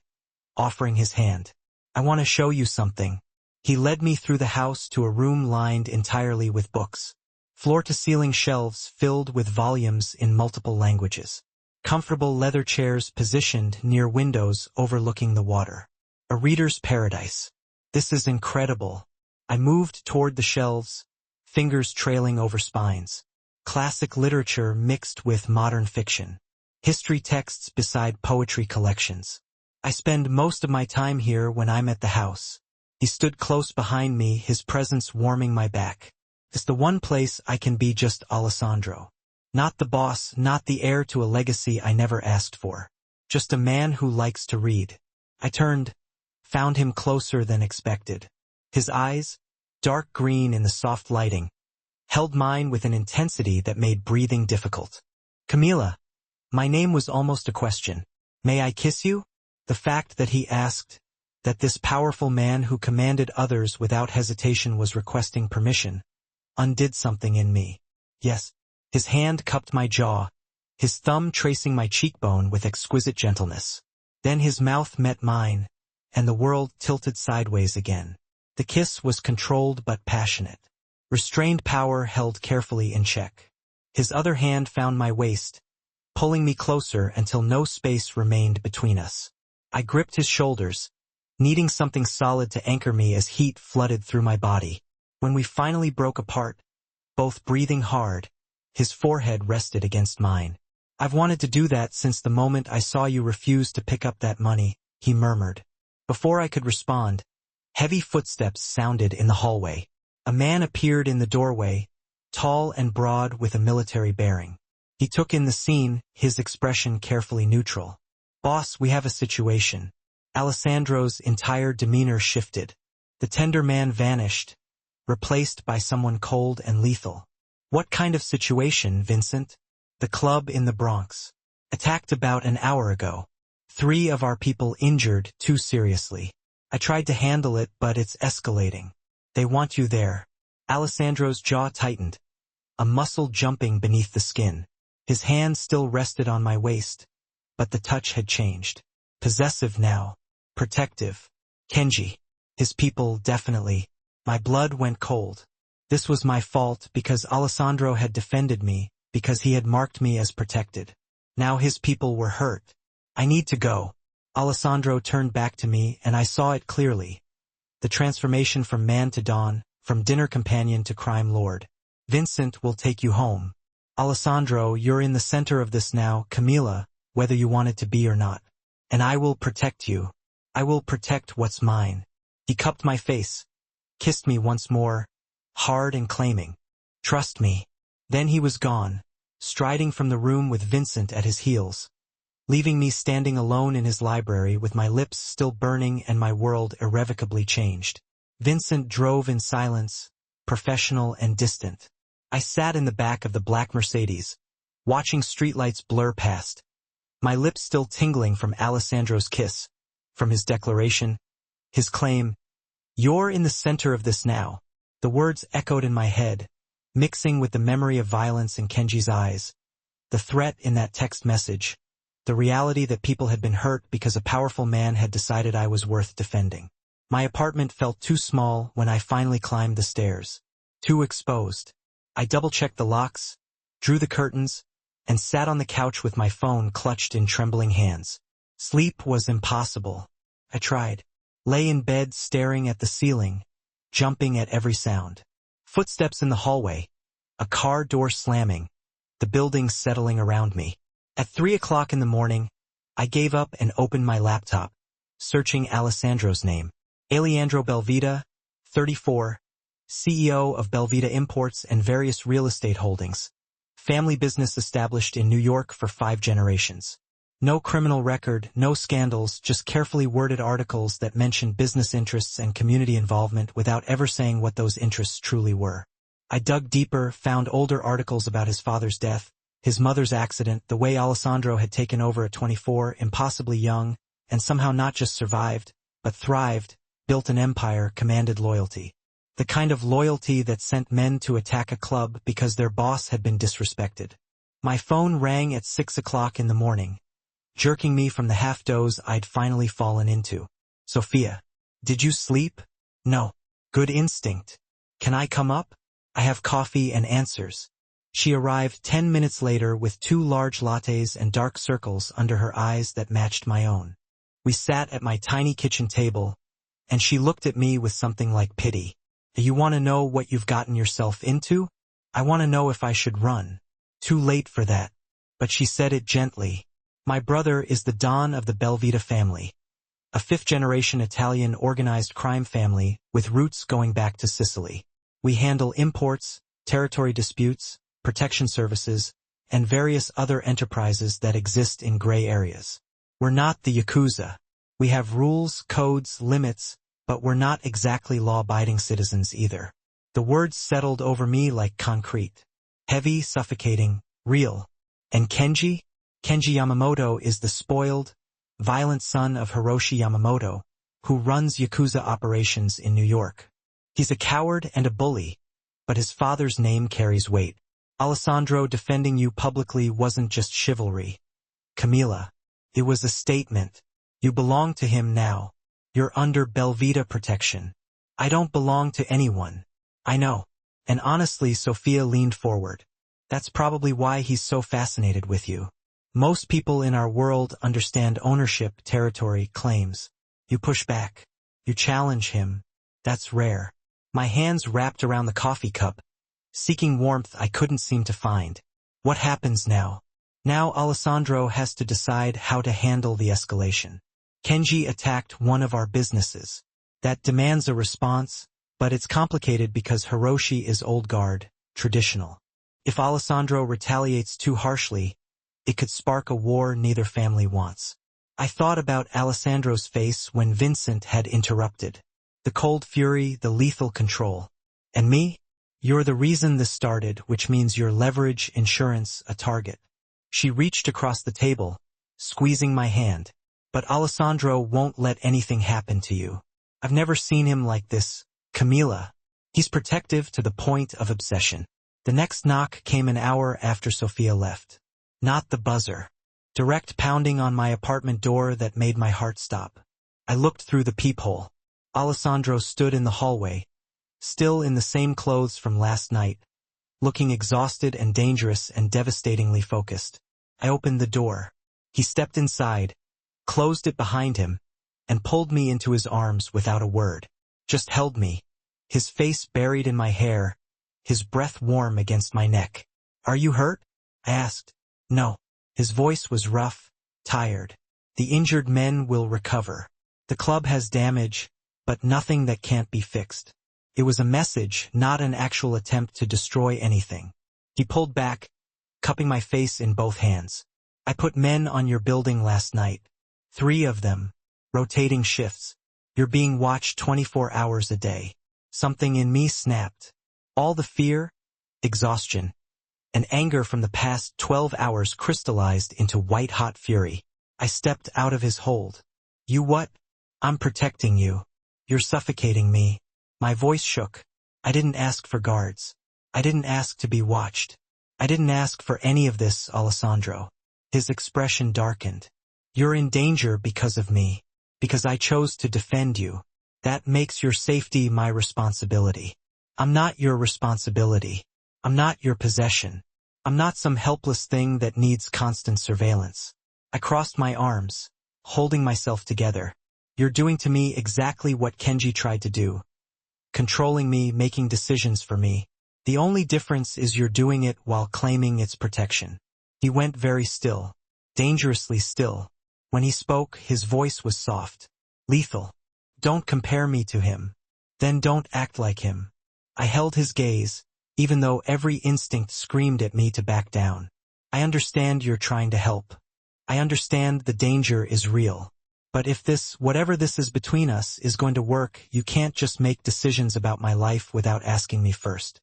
Speaker 1: offering his hand. "I want to show you something." He led me through the house to a room lined entirely with books. Floor-to-ceiling shelves filled with volumes in multiple languages. Comfortable leather chairs positioned near windows overlooking the water. A reader's paradise. This is incredible. I moved toward the shelves, fingers trailing over spines. Classic literature mixed with modern fiction. History texts beside poetry collections. I spend most of my time here when I'm at the house. He stood close behind me, his presence warming my back. It's the one place I can be just Alessandro. Not the boss, not the heir to a legacy I never asked for. Just a man who likes to read. I turned, found him closer than expected. His eyes, dark green in the soft lighting, held mine with an intensity that made breathing difficult. Camila. My name was almost a question. May I kiss you? The fact that he asked, that this powerful man who commanded others without hesitation was requesting permission, undid something in me. Yes. His hand cupped my jaw, his thumb tracing my cheekbone with exquisite gentleness. Then his mouth met mine, and the world tilted sideways again. The kiss was controlled but passionate. Restrained power held carefully in check. His other hand found my waist, pulling me closer until no space remained between us. I gripped his shoulders, needing something solid to anchor me as heat flooded through my body. When we finally broke apart, both breathing hard, his forehead rested against mine. I've wanted to do that since the moment I saw you refuse to pick up that money, he murmured. Before I could respond, heavy footsteps sounded in the hallway. A man appeared in the doorway, tall and broad with a military bearing. He took in the scene, his expression carefully neutral. Boss, we have a situation. Alessandro's entire demeanor shifted. The tender man vanished, replaced by someone cold and lethal. What kind of situation, Vincent? The club in the Bronx. Attacked about an hour ago. 3 of our people injured, 2 seriously. I tried to handle it, but it's escalating. They want you there. Alessandro's jaw tightened, a muscle jumping beneath the skin. His hand still rested on my waist, but the touch had changed. Possessive now. Protective. Kenji. His people, definitely. My blood went cold. This was my fault because Alessandro had defended me, because he had marked me as protected. Now his people were hurt. I need to go. Alessandro turned back to me and I saw it clearly. The transformation from man to dawn, from dinner companion to crime lord. Vincent will take you home. Alessandro, you're in the center of this now, Camila, whether you want it to be or not. And I will protect you. I will protect what's mine. He cupped my face, kissed me once more, hard and claiming. Trust me. Then he was gone, striding from the room with Vincent at his heels, leaving me standing alone in his library with my lips still burning and my world irrevocably changed. Vincent drove in silence, professional and distant. I sat in the back of the black Mercedes, watching streetlights blur past, my lips still tingling from Alessandro's kiss, from his declaration, his claim, "You're in the center of this now." The words echoed in my head, mixing with the memory of violence in Kenji's eyes, the threat in that text message, the reality that people had been hurt because a powerful man had decided I was worth defending. My apartment felt too small when I finally climbed the stairs. Too exposed. I double-checked the locks, drew the curtains, and sat on the couch with my phone clutched in trembling hands. Sleep was impossible. I tried. Lay in bed staring at the ceiling, jumping at every sound. Footsteps in the hallway, a car door slamming, the building settling around me. At 3 o'clock in the morning, I gave up and opened my laptop, searching Alessandro's name. Alejandro Belvita, 34, CEO of Belvita Imports and various real estate holdings. Family business established in New York for 5 generations. No criminal record, no scandals, just carefully worded articles that mentioned business interests and community involvement without ever saying what those interests truly were. I dug deeper, found older articles about his father's death, his mother's accident, the way Alessandro had taken over at 24, impossibly young, and somehow not just survived, but thrived, built an empire, commanded loyalty. The kind of loyalty that sent men to attack a club because their boss had been disrespected. My phone rang at 6 o'clock in the morning, jerking me from the half-doze I'd finally fallen into. "Sophia, did you sleep?" "No." "Good instinct. Can I come up? I have coffee and answers." She arrived 10 minutes later with 2 large lattes and dark circles under her eyes that matched my own. We sat at my tiny kitchen table, and she looked at me with something like pity. "You want to know what you've gotten yourself into? I want to know if I should run." "Too late for that." But she said it gently. "My brother is the Don of the Belvita family, a 5th-generation Italian organized crime family with roots going back to Sicily. We handle imports, territory disputes, protection services, and various other enterprises that exist in gray areas. We're not the Yakuza. We have rules, codes, limits, but we're not exactly law-abiding citizens either. The words settled over me like concrete. Heavy, suffocating, real. And Kenji? Kenji Yamamoto is the spoiled, violent son of Hiroshi Yamamoto, who runs Yakuza operations in New York. He's a coward and a bully, but his father's name carries weight. Alessandro defending you publicly wasn't just chivalry. Camila, it was a statement. You belong to him now. You're under Belvita protection. I don't belong to anyone. I know. And honestly, Sophia leaned forward. That's probably why he's so fascinated with you. Most people in our world understand ownership, territory, claims. You push back. You challenge him. That's rare. My hands wrapped around the coffee cup, seeking warmth I couldn't seem to find. What happens now? Now Alessandro has to decide how to handle the escalation. Kenji attacked one of our businesses. That demands a response, but it's complicated because Hiroshi is old guard, traditional. If Alessandro retaliates too harshly, it could spark a war neither family wants. I thought about Alessandro's face when Vincent had interrupted. The cold fury, the lethal control. And me? You're the reason this started, which means you're leverage, insurance, a target. She reached across the table, squeezing my hand. But Alessandro won't let anything happen to you. I've never seen him like this, Camila. He's protective to the point of obsession. The next knock came an hour after Sophia left. Not the buzzer. Direct pounding on my apartment door that made my heart stop. I looked through the peephole. Alessandro stood in the hallway, still in the same clothes from last night, looking exhausted and dangerous and devastatingly focused. I opened the door. He stepped inside, closed it behind him, and pulled me into his arms without a word. Just held me, his face buried in my hair, his breath warm against my neck. Are you hurt? I asked. No. His voice was rough, tired. The injured men will recover. The club has damage, but nothing that can't be fixed. It was a message, not an actual attempt to destroy anything. He pulled back, cupping my face in both hands. I put men on your building last night. 3 of them. Rotating shifts. You're being watched 24 hours a day. Something in me snapped. All the fear, exhaustion, and anger from the past 12 hours crystallized into white-hot fury. I stepped out of his hold. You what? I'm protecting you. You're suffocating me. My voice shook. I didn't ask for guards. I didn't ask to be watched. I didn't ask for any of this, Alessandro. His expression darkened. You're in danger because of me. Because I chose to defend you. That makes your safety my responsibility. I'm not your responsibility. I'm not your possession. I'm not some helpless thing that needs constant surveillance. I crossed my arms, holding myself together. You're doing to me exactly what Kenji tried to do. Controlling me, making decisions for me. The only difference is you're doing it while claiming its protection. He went very still, dangerously still. When he spoke, his voice was soft, lethal. Don't compare me to him. Then don't act like him. I held his gaze, even though every instinct screamed at me to back down. I understand you're trying to help. I understand the danger is real. But if this, whatever this is between us, is going to work, you can't just make decisions about my life without asking me first.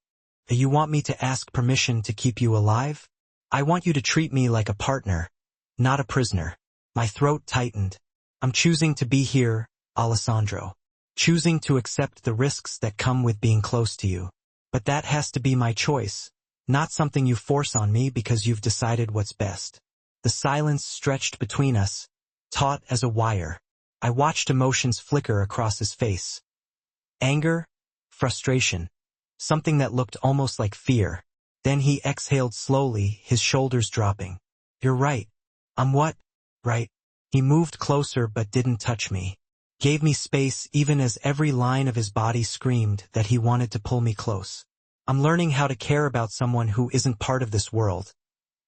Speaker 1: You want me to ask permission to keep you alive? I want you to treat me like a partner, not a prisoner. My throat tightened. I'm choosing to be here, Alessandro. Choosing to accept the risks that come with being close to you. But that has to be my choice, not something you force on me because you've decided what's best. The silence stretched between us, taut as a wire. I watched emotions flicker across his face. Anger, frustration, something that looked almost like fear. Then he exhaled slowly, his shoulders dropping. You're right. I'm what? Right. He moved closer but didn't touch me. Gave me space even as every line of his body screamed that he wanted to pull me close. I'm learning how to care about someone who isn't part of this world.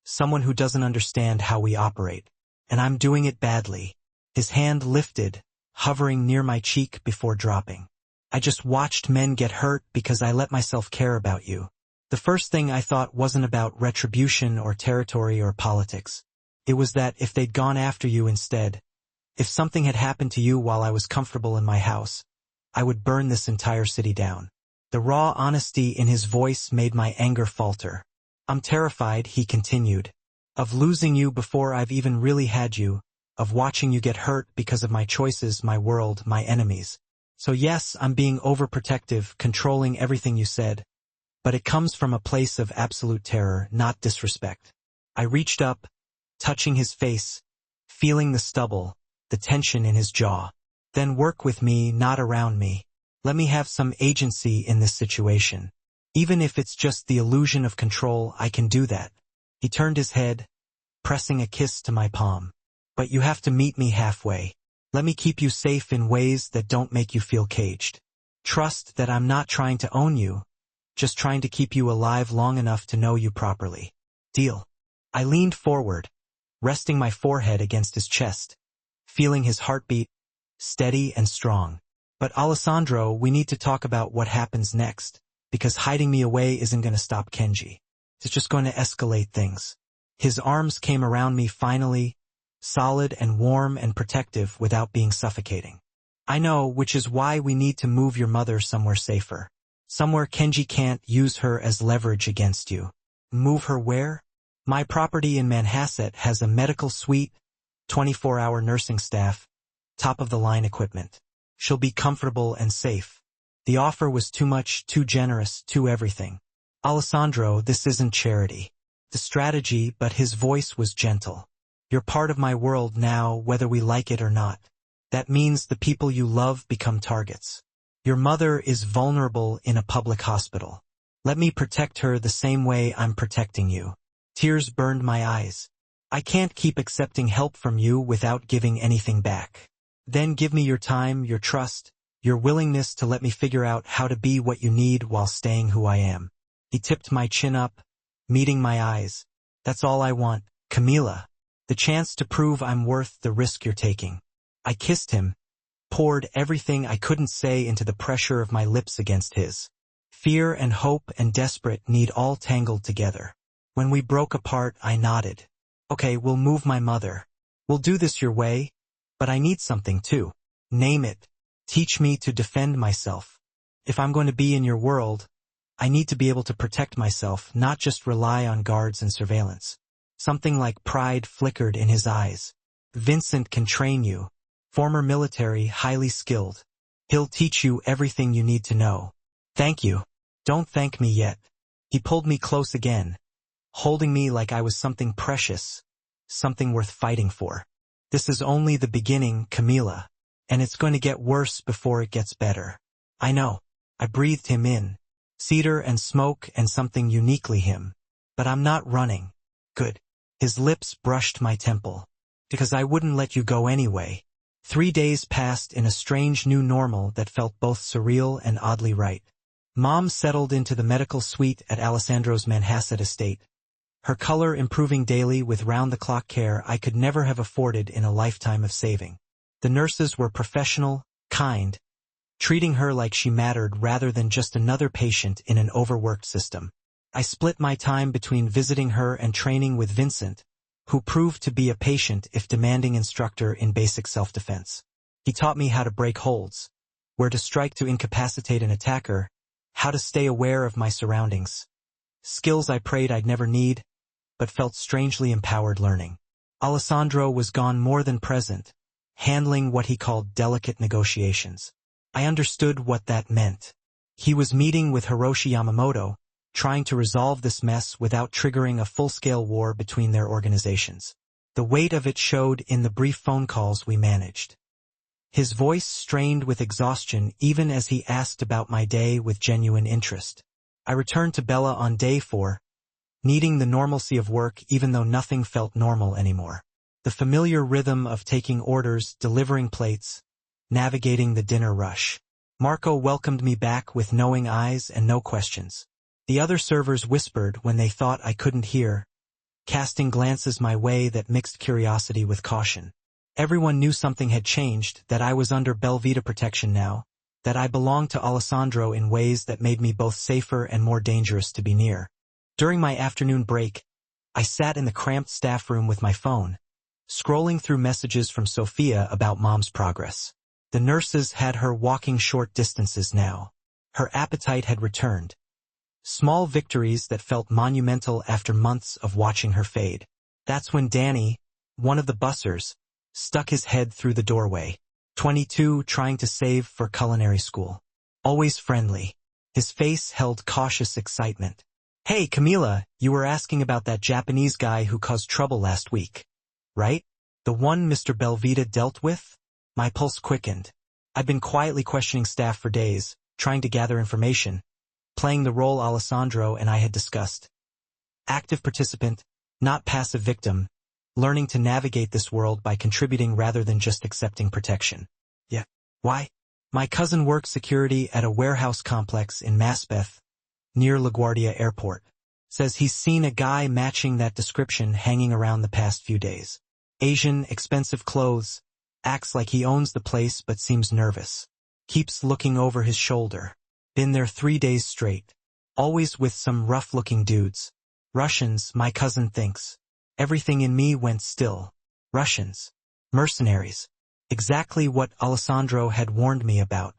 Speaker 1: Someone who doesn't understand how we operate. And I'm doing it badly. His hand lifted, hovering near my cheek before dropping. I just watched men get hurt because I let myself care about you. The first thing I thought wasn't about retribution or territory or politics. It was that if they'd gone after you instead, if something had happened to you while I was comfortable in my house, I would burn this entire city down. The raw honesty in his voice made my anger falter. I'm terrified, he continued, of losing you before I've even really had you, of watching you get hurt because of my choices, my world, my enemies. So yes, I'm being overprotective, controlling everything you said, but it comes from a place of absolute terror, not disrespect. I reached up, touching his face, feeling the stubble, the tension in his jaw. Then work with me, not around me. Let me have some agency in this situation. Even if it's just the illusion of control, I can do that. He turned his head, pressing a kiss to my palm. But you have to meet me halfway. Let me keep you safe in ways that don't make you feel caged. Trust that I'm not trying to own you, just trying to keep you alive long enough to know you properly. Deal. I leaned forward, resting my forehead against his chest, feeling his heartbeat, steady and strong. But Alessandro, we need to talk about what happens next, because hiding me away isn't going to stop Kenji. It's just going to escalate things. His arms came around me finally, solid and warm and protective without being suffocating. I know, which is why we need to move your mother somewhere safer. Somewhere Kenji can't use her as leverage against you. Move her where? My property in Manhasset has a medical suite, 24-hour nursing staff, top-of-the-line equipment. She'll be comfortable and safe. The offer was too much, too generous, too everything. Alessandro, this isn't charity. The strategy, but his voice was gentle. You're part of my world now, whether we like it or not. That means the people you love become targets. Your mother is vulnerable in a public hospital. Let me protect her the same way I'm protecting you. Tears burned my eyes. I can't keep accepting help from you without giving anything back. Then give me your time, your trust, your willingness to let me figure out how to be what you need while staying who I am. He tipped my chin up, meeting my eyes. That's all I want, Camila. The chance to prove I'm worth the risk you're taking. I kissed him, poured everything I couldn't say into the pressure of my lips against his. Fear and hope and desperate need all tangled together. When we broke apart, I nodded. Okay, we'll move my mother. We'll do this your way, but I need something too. Name it. Teach me to defend myself. If I'm going to be in your world, I need to be able to protect myself, not just rely on guards and surveillance. Something like pride flickered in his eyes. Vincent can train you. Former military, highly skilled. He'll teach you everything you need to know. Thank you. Don't thank me yet. He pulled me close again, holding me like I was something precious, something worth fighting for. This is only the beginning, Camila, and it's going to get worse before it gets better. I know. I breathed him in. Cedar and smoke and something uniquely him. But I'm not running. Good. His lips brushed my temple. Because I wouldn't let you go anyway. 3 days passed in a strange new normal that felt both surreal and oddly right. Mom settled into the medical suite at Alessandro's Manhasset estate. Her color improving daily with round-the-clock care I could never have afforded in a lifetime of saving. The nurses were professional, kind, treating her like she mattered rather than just another patient in an overworked system. I split my time between visiting her and training with Vincent, who proved to be a patient if demanding instructor in basic self-defense. He taught me how to break holds, where to strike to incapacitate an attacker, how to stay aware of my surroundings. Skills I prayed I'd never need, but felt strangely empowered learning. Alessandro was gone more than present, handling what he called delicate negotiations. I understood what that meant. He was meeting with Hiroshi Yamamoto, trying to resolve this mess without triggering a full-scale war between their organizations. The weight of it showed in the brief phone calls we managed. His voice strained with exhaustion even as he asked about my day with genuine interest. I returned to Bella on day 4, needing the normalcy of work even though nothing felt normal anymore. The familiar rhythm of taking orders, delivering plates, navigating the dinner rush. Marco welcomed me back with knowing eyes and no questions. The other servers whispered when they thought I couldn't hear, casting glances my way that mixed curiosity with caution. Everyone knew something had changed, that I was under Belvita protection now, that I belonged to Alessandro in ways that made me both safer and more dangerous to be near. During my afternoon break, I sat in the cramped staff room with my phone, scrolling through messages from Sophia about Mom's progress. The nurses had her walking short distances now. Her appetite had returned. Small victories that felt monumental after months of watching her fade. That's when Danny, one of the bussers, stuck his head through the doorway. 22, trying to save for culinary school. Always friendly. His face held cautious excitement. "Hey, Camila, you were asking about that Japanese guy who caused trouble last week, right? The one Mr. Belvita dealt with?" My pulse quickened. I'd been quietly questioning staff for days, trying to gather information, playing the role Alessandro and I had discussed. Active participant, not passive victim, learning to navigate this world by contributing rather than just accepting protection. Yeah. Why? My cousin works security at a warehouse complex in Maspeth, near LaGuardia Airport. Says he's seen a guy matching that description hanging around the past few days. Asian, expensive clothes, acts like he owns the place but seems nervous. Keeps looking over his shoulder. Been there 3 days straight. Always with some rough-looking dudes. Russians, my cousin thinks. Everything in me went still. Russians. Mercenaries. Exactly what Alessandro had warned me about.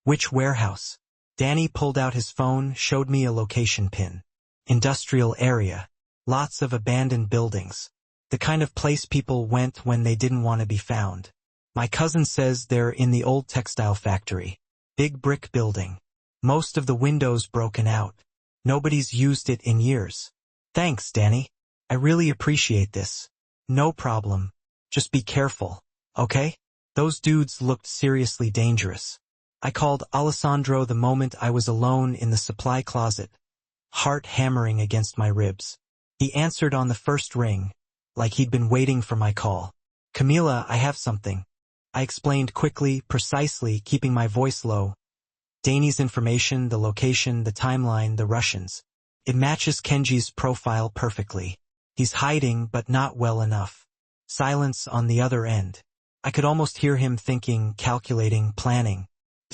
Speaker 1: Which warehouse? Danny pulled out his phone, showed me a location pin. Industrial area. Lots of abandoned buildings. The kind of place people went when they didn't want to be found. My cousin says they're in the old textile factory. Big brick building. Most of the windows broken out. Nobody's used it in years. Thanks, Danny. I really appreciate this. No problem. Just be careful, okay? Those dudes looked seriously dangerous. I called Alessandro the moment I was alone in the supply closet, heart hammering against my ribs. He answered on the first ring, like he'd been waiting for my call. "Camila, I have something." I explained quickly, precisely, keeping my voice low. Danny's information, the location, the timeline, the Russians. It matches Kenji's profile perfectly. He's hiding, but not well enough. Silence on the other end. I could almost hear him thinking, calculating, planning.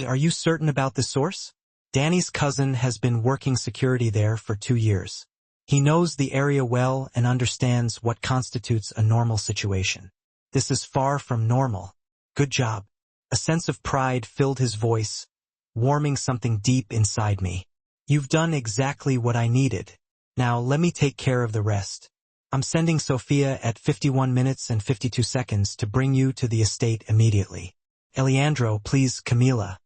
Speaker 1: "Are you certain about the source?" Danny's cousin has been working security there for 2 years. He knows the area well and understands what constitutes a normal situation. This is far from normal. Good job. A sense of pride filled his voice, warming something deep inside me. You've done exactly what I needed. Now let me take care of the rest. I'm sending Sophia at 51 minutes and 52 seconds to bring you to the estate immediately. Eliandro, please, Camila.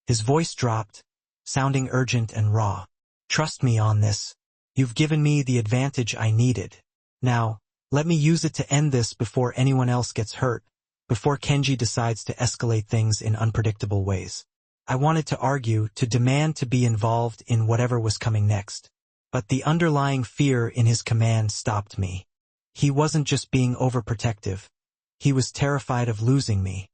Speaker 1: His voice dropped, sounding urgent and raw. Trust me on this. You've given me the advantage I needed. Now, let me use it to end this before anyone else gets hurt, before Kenji decides to escalate things in unpredictable ways. I wanted to argue, to demand to be involved in whatever was coming next. But the underlying fear in his command stopped me. He wasn't just being overprotective. He was terrified of losing me.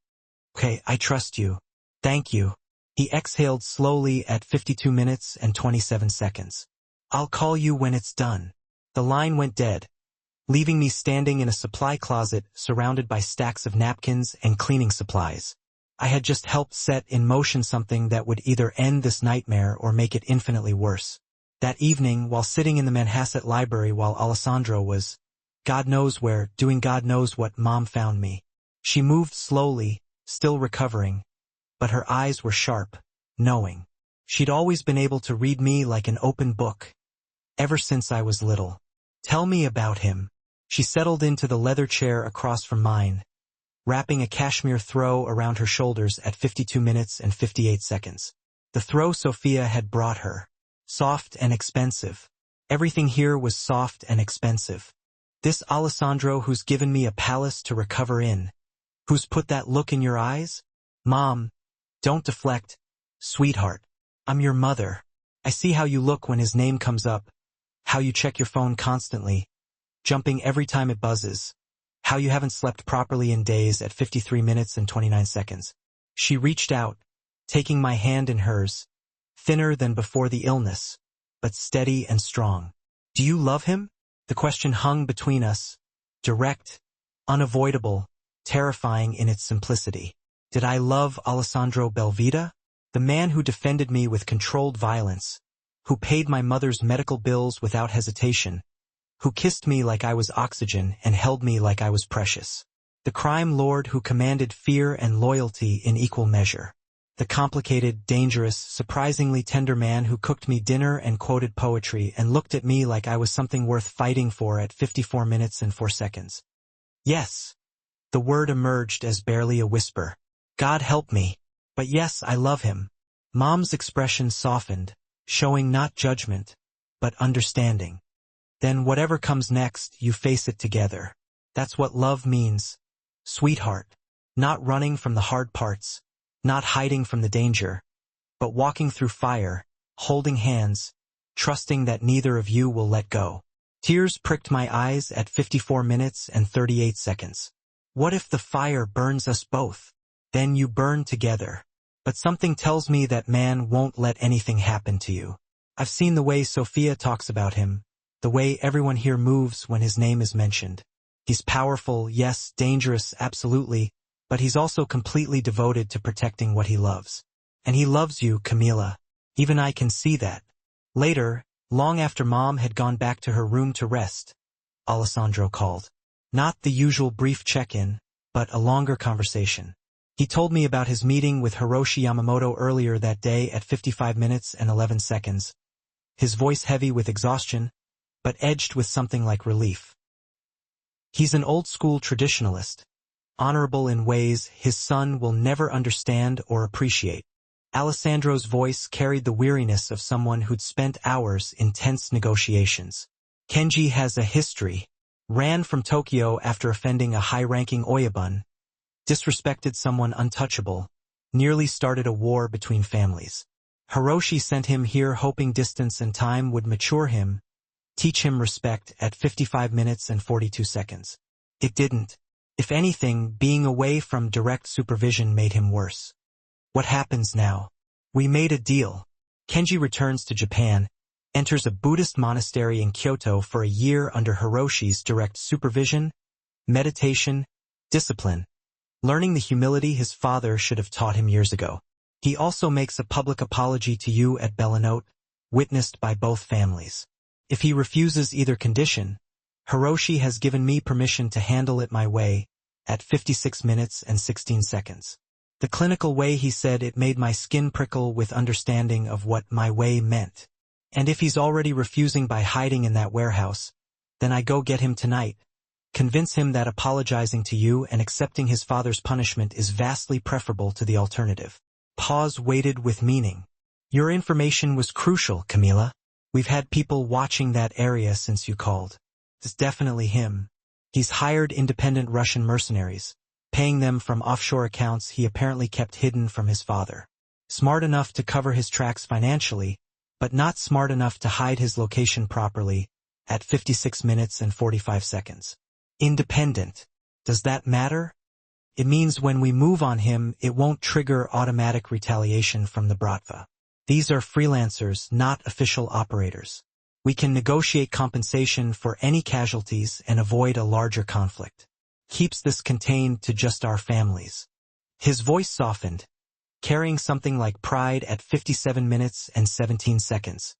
Speaker 1: Okay, I trust you. Thank you. He exhaled slowly at 52 minutes and 27 seconds. I'll call you when it's done. The line went dead, leaving me standing in a supply closet surrounded by stacks of napkins and cleaning supplies. I had just helped set in motion something that would either end this nightmare or make it infinitely worse. That evening, while sitting in the Manhasset library while Alessandro was, God knows where, doing God knows what, Mom found me. She moved slowly, still recovering, but her eyes were sharp, knowing. She'd always been able to read me like an open book, ever since I was little. Tell me about him. She settled into the leather chair across from mine, wrapping a cashmere throw around her shoulders at 52 minutes and 58 seconds. The throw Sophia had brought her. Soft and expensive. Everything here was soft and expensive. This Alessandro who's given me a palace to recover in. Who's put that look in your eyes? Mom, don't deflect. Sweetheart, I'm your mother. I see how you look when his name comes up. How you check your phone constantly, jumping every time it buzzes. How you haven't slept properly in days at 53 minutes and 29 seconds. She reached out, taking my hand in hers, thinner than before the illness, but steady and strong. Do you love him? The question hung between us, direct, unavoidable, terrifying in its simplicity. Did I love Alessandro Belvita? The man who defended me with controlled violence, who paid my mother's medical bills without hesitation, who kissed me like I was oxygen and held me like I was precious. The crime lord who commanded fear and loyalty in equal measure. The complicated, dangerous, surprisingly tender man who cooked me dinner and quoted poetry and looked at me like I was something worth fighting for at 54 minutes and 4 seconds. Yes. The word emerged as barely a whisper. God help me. But yes, I love him. Mom's expression softened, showing not judgment, but understanding. Then whatever comes next, you face it together. That's what love means. Sweetheart. Not running from the hard parts, not hiding from the danger, but walking through fire, holding hands, trusting that neither of you will let go. Tears pricked my eyes at 54 minutes and 38 seconds. What if the fire burns us both? Then you burn together. But something tells me that man won't let anything happen to you. I've seen the way Sophia talks about him, the way everyone here moves when his name is mentioned. He's powerful, yes, dangerous, absolutely, but he's also completely devoted to protecting what he loves. And he loves you, Camila. Even I can see that. Later, long after Mom had gone back to her room to rest, Alessandro called. Not the usual brief check-in, but a longer conversation. He told me about his meeting with Hiroshi Yamamoto earlier that day at 55 minutes and 11 seconds, his voice heavy with exhaustion, but edged with something like relief. He's an old-school traditionalist, honorable in ways his son will never understand or appreciate. Alessandro's voice carried the weariness of someone who'd spent hours in tense negotiations. Kenji has a history, ran from Tokyo after offending a high-ranking Oyabun, disrespected someone untouchable, nearly started a war between families. Hiroshi sent him here hoping distance and time would mature him, teach him respect at 55 minutes and 42 seconds. It didn't. If anything, being away from direct supervision made him worse. What happens now? We made a deal. Kenji returns to Japan, enters a Buddhist monastery in Kyoto for a year under Hiroshi's direct supervision, meditation, discipline, learning the humility his father should have taught him years ago. He also makes a public apology to you at Bellanote, witnessed by both families. If he refuses either condition, Hiroshi has given me permission to handle it my way, at 56 minutes and 16 seconds. The clinical way he said it made my skin prickle with understanding of what my way meant. And if he's already refusing by hiding in that warehouse, then I go get him tonight. Convince him that apologizing to you and accepting his father's punishment is vastly preferable to the alternative. Pause waited with meaning. Your information was crucial, Camila. We've had people watching that area since you called. It's definitely him. He's hired independent Russian mercenaries, paying them from offshore accounts he apparently kept hidden from his father. Smart enough to cover his tracks financially, but not smart enough to hide his location properly, at 56 minutes and 45 seconds. Independent. Does that matter? It means when we move on him, it won't trigger automatic retaliation from the Bratva. These are freelancers, not official operators. We can negotiate compensation for any casualties and avoid a larger conflict. Keeps this contained to just our families. His voice softened, carrying something like pride at 57 minutes and 17 seconds.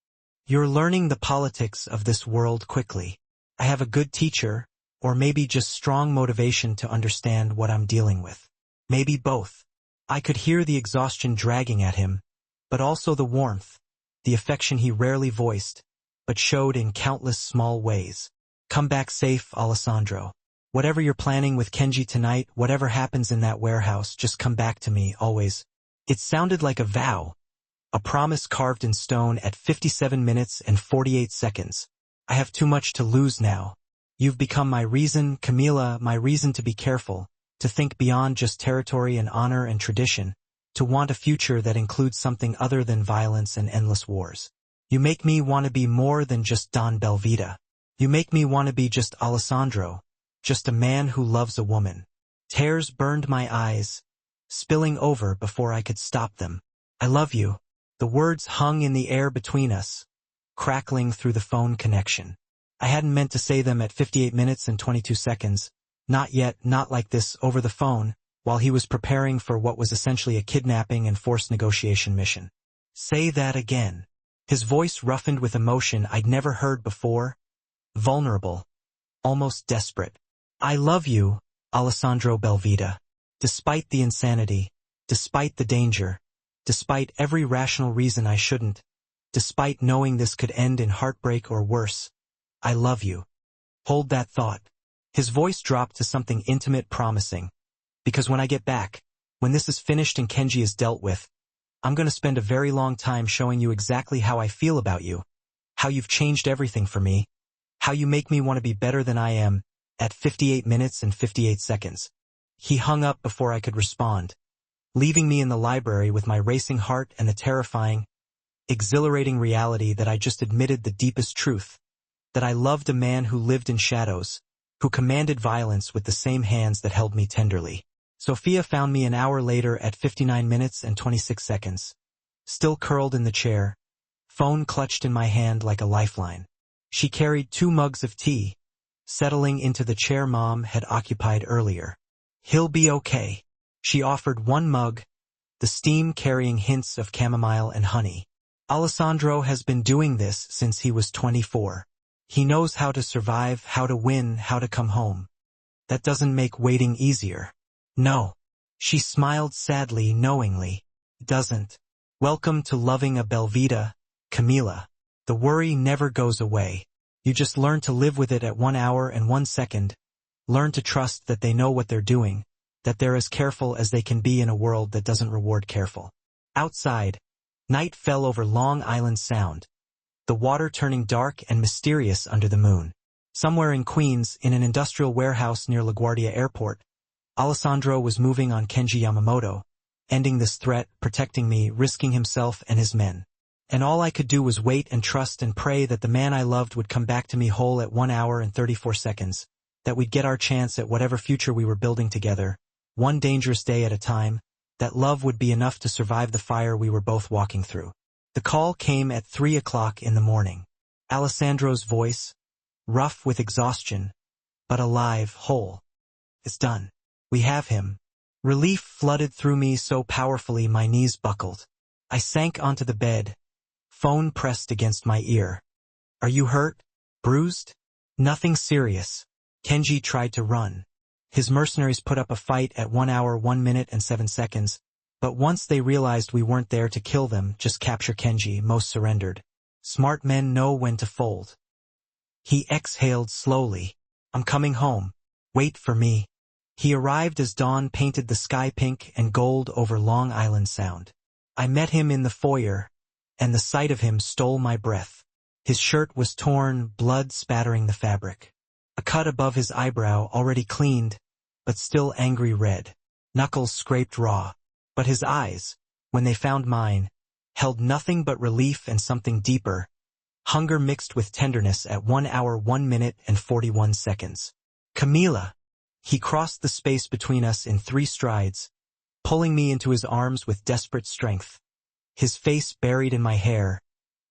Speaker 1: You're learning the politics of this world quickly. I have a good teacher, or maybe just strong motivation to understand what I'm dealing with. Maybe both. I could hear the exhaustion dragging at him, but also the warmth, the affection he rarely voiced, but showed in countless small ways. Come back safe, Alessandro. Whatever you're planning with Kenji tonight, whatever happens in that warehouse, just come back to me, always. It sounded like a vow, a promise carved in stone at 57 minutes and 48 seconds. I have too much to lose now. You've become my reason, Camila, my reason to be careful, to think beyond just territory and honor and tradition, to want a future that includes something other than violence and endless wars. You make me want to be more than just Don Belvita. You make me want to be just Alessandro, just a man who loves a woman. Tears burned my eyes, spilling over before I could stop them. I love you. The words hung in the air between us, crackling through the phone connection. I hadn't meant to say them at 58 minutes and 22 seconds. Not yet, not like this, over the phone, while he was preparing for what was essentially a kidnapping and forced negotiation mission. Say that again. His voice roughened with emotion I'd never heard before, vulnerable, almost desperate. I love you, Alessandro Belvita. Despite the insanity, despite the danger, despite every rational reason I shouldn't, despite knowing this could end in heartbreak or worse, I love you. Hold that thought. His voice dropped to something intimate, promising. Because when I get back, when this is finished and Kenji is dealt with, I'm going to spend a very long time showing you exactly how I feel about you, how you've changed everything for me, how you make me want to be better than I am, at 58 minutes and 58 seconds. He hung up before I could respond, leaving me in the library with my racing heart and the terrifying, exhilarating reality that I just admitted the deepest truth, that I loved a man who lived in shadows, who commanded violence with the same hands that held me tenderly. Sophia found me an hour later at 59 minutes and 26 seconds, still curled in the chair, phone clutched in my hand like a lifeline. She carried 2 mugs of tea, settling into the chair Mom had occupied earlier. He'll be okay. She offered 1 mug, the steam carrying hints of chamomile and honey. Alessandro has been doing this since he was 24. He knows how to survive, how to win, how to come home. That doesn't make waiting easier. No. She smiled sadly, knowingly. Doesn't. Welcome to loving a Belvita, Camila. The worry never goes away. You just learn to live with it at 1 hour and 1 second. Learn to trust that they know what they're doing, that they're as careful as they can be in a world that doesn't reward careful. Outside, night fell over Long Island Sound, the water turning dark and mysterious under the moon. Somewhere in Queens, in an industrial warehouse near LaGuardia Airport, Alessandro was moving on Kenji Yamamoto, ending this threat, protecting me, risking himself and his men. And all I could do was wait and trust and pray that the man I loved would come back to me whole at 1 hour and 34 seconds, that we'd get our chance at whatever future we were building together, one dangerous day at a time, that love would be enough to survive the fire we were both walking through. The call came at 3 o'clock in the morning. Alessandro's voice, rough with exhaustion, but alive, whole. It's done. We have him. Relief flooded through me so powerfully my knees buckled. I sank onto the bed, phone pressed against my ear. Are you hurt? Bruised? Nothing serious. Kenji tried to run. His mercenaries put up a fight at 1 hour 1 minute and 7 seconds, but once they realized we weren't there to kill them, just capture Kenji, most surrendered. Smart men know when to fold. He exhaled slowly. I'm coming home. Wait for me. He arrived as dawn painted the sky pink and gold over Long Island Sound. I met him in the foyer, and the sight of him stole my breath. His shirt was torn, blood spattering the fabric. A cut above his eyebrow already cleaned, but still angry red. Knuckles scraped raw. But his eyes, when they found mine, held nothing but relief and something deeper, hunger mixed with tenderness at 1 hour 1 minute and 41 seconds. Camila! He crossed the space between us in 3 strides, pulling me into his arms with desperate strength. His face buried in my hair,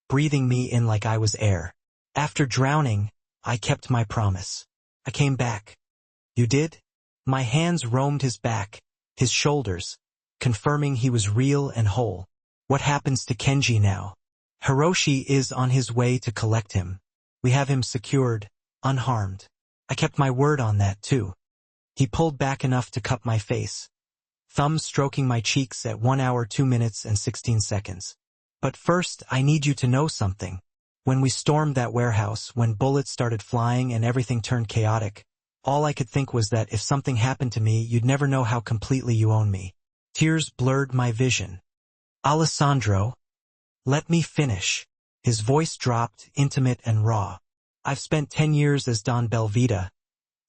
Speaker 1: breathing me in like I was air. After drowning, I kept my promise. I came back. You did? My hands roamed his back, his shoulders, confirming he was real and whole. What happens to Kenji now? Hiroshi is on his way to collect him. We have him secured, unharmed. I kept my word on that too. He pulled back enough to cup my face, thumbs stroking my cheeks at 1 hour 2 minutes and 16 seconds. But first, I need you to know something. When we stormed that warehouse, when bullets started flying and everything turned chaotic, all I could think was that if something happened to me, you'd never know how completely you own me. Tears blurred my vision. Alessandro, let me finish. His voice dropped, intimate and raw. I've spent 10 years as Don Belvita,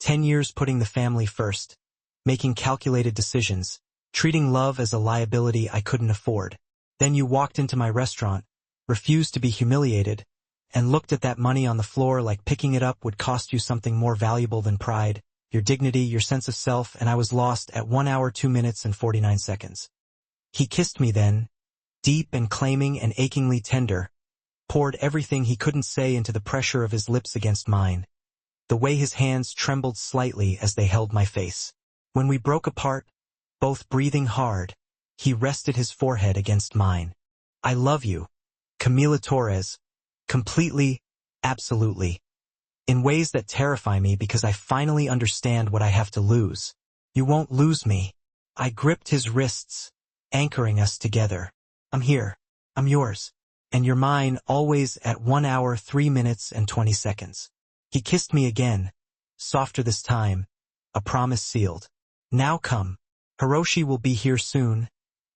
Speaker 1: 10 years putting the family first, making calculated decisions, treating love as a liability I couldn't afford. Then you walked into my restaurant, refused to be humiliated, and looked at that money on the floor like picking it up would cost you something more valuable than pride, your dignity, your sense of self, and I was lost at 1 hour 2 minutes and 49 seconds. He kissed me then, deep and claiming and achingly tender, poured everything he couldn't say into the pressure of his lips against mine, the way his hands trembled slightly as they held my face. When we broke apart, both breathing hard, he rested his forehead against mine. I love you, Camila Torres, completely, absolutely. in ways that terrify me because I finally understand what I have to lose. You won't lose me. I gripped his wrists, anchoring us together. I'm here. I'm yours. And you're mine always at 1 hour 3 minutes and 20 seconds. He kissed me again, softer this time, a promise sealed. Now come. Hiroshi will be here soon,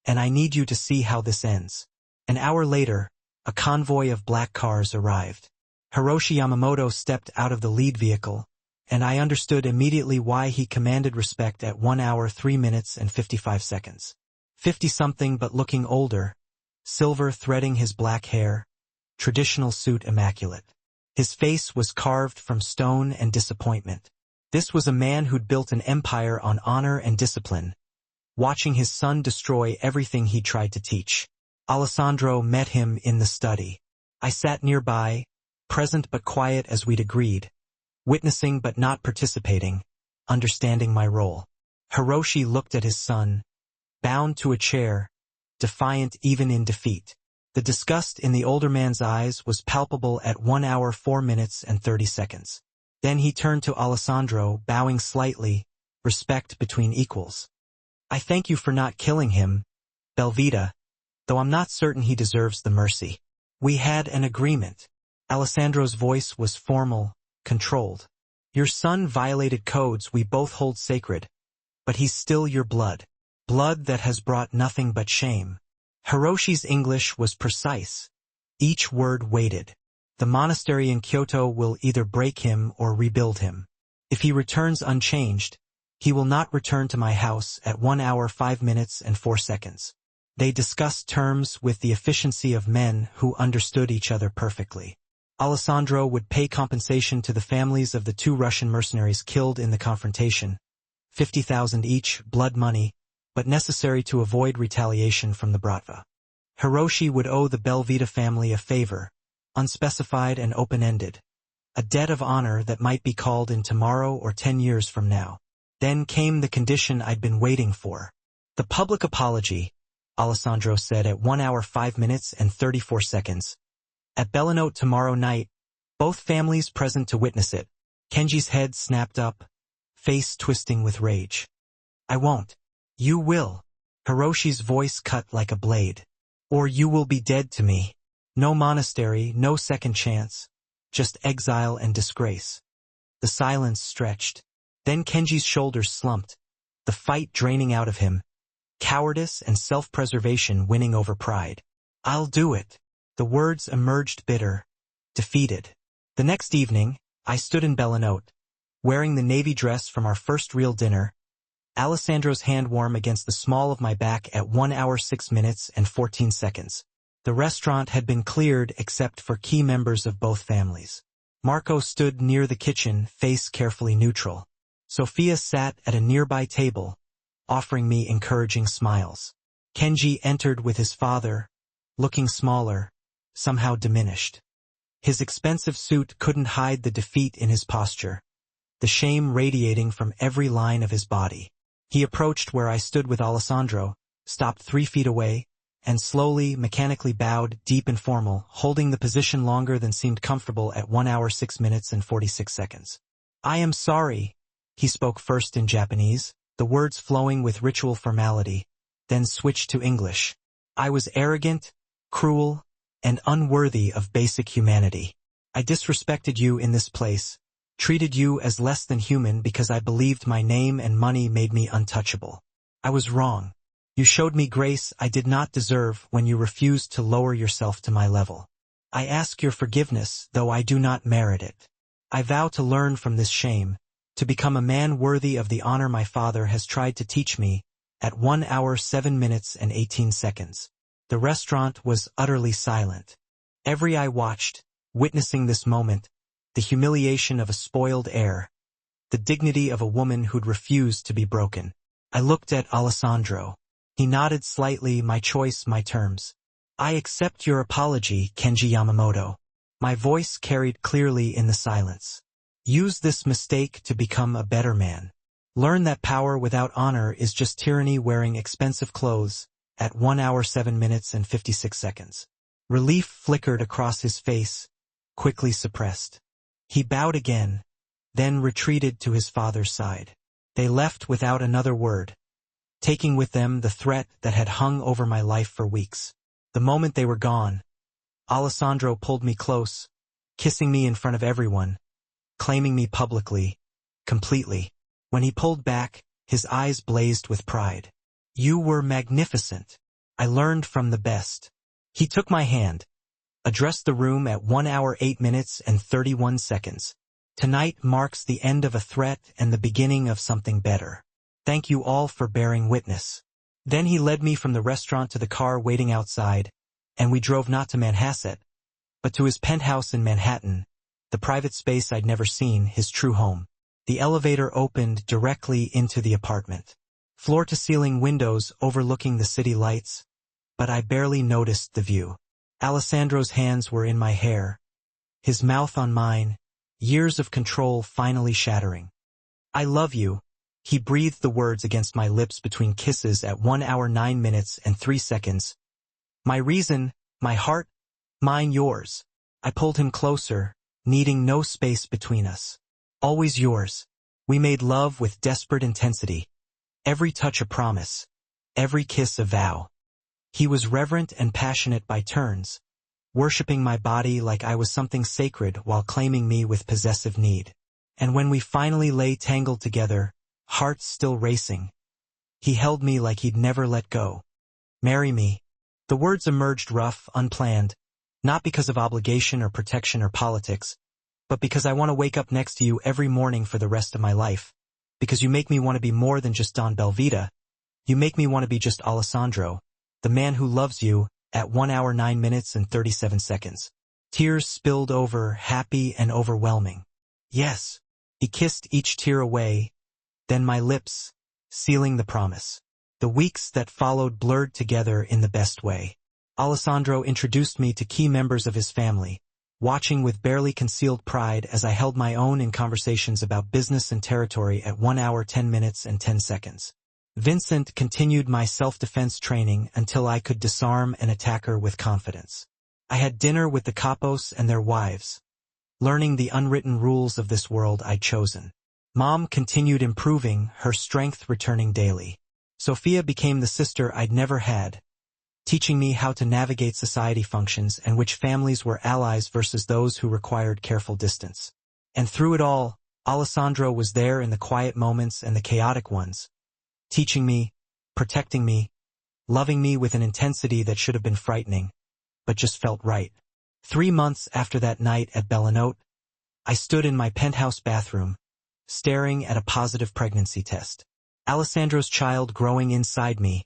Speaker 1: and I need you to see how this ends. An hour later, a convoy of black cars arrived. Hiroshi Yamamoto stepped out of the lead vehicle, and I understood immediately why he commanded respect at 1 hour 3 minutes and 55 seconds. 50-something but looking older, silver threading his black hair, traditional suit immaculate. His face was carved from stone and disappointment. This was a man who'd built an empire on honor and discipline, watching his son destroy everything he tried to teach. Alessandro met him in the study. I sat nearby, present but quiet as we'd agreed, witnessing but not participating, understanding my role. Hiroshi looked at his son, bound to a chair, defiant even in defeat. The disgust in the older man's eyes was palpable at 1 hour 4 minutes and 30 seconds. Then he turned to Alessandro, bowing slightly, respect between equals. I thank you for not killing him, Belvita, though I'm not certain he deserves the mercy. We had an agreement. Alessandro's voice was formal, controlled. Your son violated codes we both hold sacred, but he's still your blood. Blood that has brought nothing but shame. Hiroshi's English was precise. Each word weighted. The monastery in Kyoto will either break him or rebuild him. If he returns unchanged, he will not return to my house at 1 hour 5 minutes and 4 seconds. They discussed terms with the efficiency of men who understood each other perfectly. Alessandro would pay compensation to the families of the 2 Russian mercenaries killed in the confrontation, 50,000 each, blood money, but necessary to avoid retaliation from the Bratva. Hiroshi would owe the Belvita family a favor, unspecified and open-ended, a debt of honor that might be called in tomorrow or 10 years from now. Then came the condition I'd been waiting for. The public apology, Alessandro said at 1 hour 5 minutes and 34 seconds. At Belanote tomorrow night, both families present to witness it. Kenji's head snapped up, face twisting with rage. I won't. You will. Hiroshi's voice cut like a blade. Or you will be dead to me. No monastery, no second chance. Just exile and disgrace. The silence stretched. Then Kenji's shoulders slumped, the fight draining out of him, cowardice and self-preservation winning over pride. I'll do it. The words emerged bitter, defeated. The next evening, I stood in Belanote, wearing the navy dress from our first real dinner, Alessandro's hand warm against the small of my back at 1 hour 6 minutes and 14 seconds. The restaurant had been cleared except for key members of both families. Marco stood near the kitchen, face carefully neutral. Sophia sat at a nearby table, offering me encouraging smiles. Kenji entered with his father, looking smaller, somehow diminished. His expensive suit couldn't hide the defeat in his posture, the shame radiating from every line of his body. He approached where I stood with Alessandro, stopped 3 feet away, and slowly, mechanically bowed, deep and formal, holding the position longer than seemed comfortable at 1 hour 6 minutes and 46 seconds. I am sorry. He spoke first in Japanese, the words flowing with ritual formality, then switched to English. I was arrogant, cruel, and unworthy of basic humanity. I disrespected you in this place, treated you as less than human because I believed my name and money made me untouchable. I was wrong. You showed me grace I did not deserve when you refused to lower yourself to my level. I ask your forgiveness, though I do not merit it. I vow to learn from this shame, to become a man worthy of the honor my father has tried to teach me, at 1 hour 7 minutes and 18 seconds. The restaurant was utterly silent. Every eye watched, witnessing this moment, the humiliation of a spoiled heir, the dignity of a woman who'd refused to be broken. I looked at Alessandro. He nodded slightly, my choice, my terms. I accept your apology, Kenji Yamamoto. My voice carried clearly in the silence. Use this mistake to become a better man. Learn that power without honor is just tyranny wearing expensive clothes, at 1 hour 7 minutes and 56 seconds. Relief flickered across his face, quickly suppressed. He bowed again, then retreated to his father's side. They left without another word, taking with them the threat that had hung over my life for weeks. The moment they were gone, Alessandro pulled me close, kissing me in front of everyone, claiming me publicly, completely. When he pulled back, his eyes blazed with pride. "You were magnificent. I learned from the best." He took my hand, addressed the room at 1 hour 8 minutes and 31 seconds. "Tonight marks the end of a threat and the beginning of something better. Thank you all for bearing witness." Then he led me from the restaurant to the car waiting outside, and we drove not to Manhasset, but to his penthouse in Manhattan, the private space I'd never seen, his true home. The elevator opened directly into the apartment. Floor-to-ceiling windows overlooking the city lights, but I barely noticed the view. Alessandro's hands were in my hair, his mouth on mine, years of control finally shattering. "I love you." He breathed the words against my lips between kisses at 1 hour 9 minutes and 3 seconds. "My reason, my heart, mine yours." I pulled him closer, needing no space between us. "Always yours." We made love with desperate intensity. Every touch a promise, every kiss a vow. He was reverent and passionate by turns, worshipping my body like I was something sacred while claiming me with possessive need. And when we finally lay tangled together, hearts still racing, he held me like he'd never let go. "Marry me." The words emerged rough, unplanned, not because of obligation or protection or politics, but because I want to wake up next to you every morning for the rest of my life. Because you make me want to be more than just Don Belvita. You make me want to be just Alessandro, the man who loves you, at 1 hour 9 minutes and 37 seconds. Tears spilled over, happy and overwhelming. "Yes." He kissed each tear away, then my lips, sealing the promise. The weeks that followed blurred together in the best way. Alessandro introduced me to key members of his family, watching with barely concealed pride as I held my own in conversations about business and territory at 1 hour 10 minutes and 10 seconds. Vincent continued my self-defense training until I could disarm an attacker with confidence. I had dinner with the capos and their wives, learning the unwritten rules of this world I'd chosen. Mom continued improving, her strength returning daily. Sophia became the sister I'd never had, teaching me how to navigate society functions and which families were allies versus those who required careful distance. And through it all, Alessandro was there in the quiet moments and the chaotic ones, teaching me, protecting me, loving me with an intensity that should have been frightening, but just felt right. 3 months after that night at Bellanote, I stood in my penthouse bathroom, staring at a positive pregnancy test. Alessandro's child growing inside me,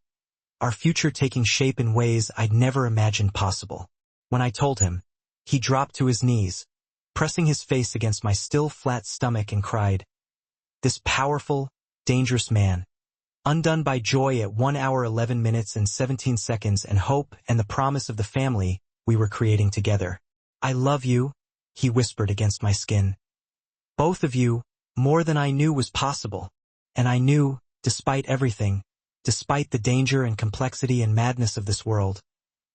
Speaker 1: our future taking shape in ways I'd never imagined possible. When I told him, he dropped to his knees, pressing his face against my still flat stomach and cried. This powerful, dangerous man, undone by joy at 1 hour 11 minutes and 17 seconds and hope and the promise of the family we were creating together. "I love you," he whispered against my skin. "Both of you, more than I knew was possible. And I knew, despite everything, despite the danger and complexity and madness of this world,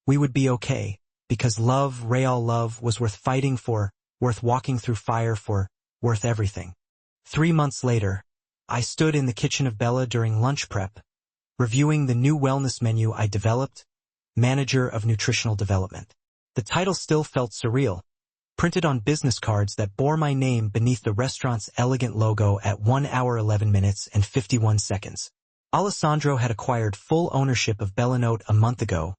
Speaker 1: we would be okay, because love, real love, was worth fighting for, worth walking through fire for, worth everything." 3 months later, I stood in the kitchen of Bella during lunch prep, reviewing the new wellness menu I developed, Manager of Nutritional Development. The title still felt surreal, printed on business cards that bore my name beneath the restaurant's elegant logo at 1 hour 11 minutes and 51 seconds. Alessandro had acquired full ownership of Bellanote a month ago,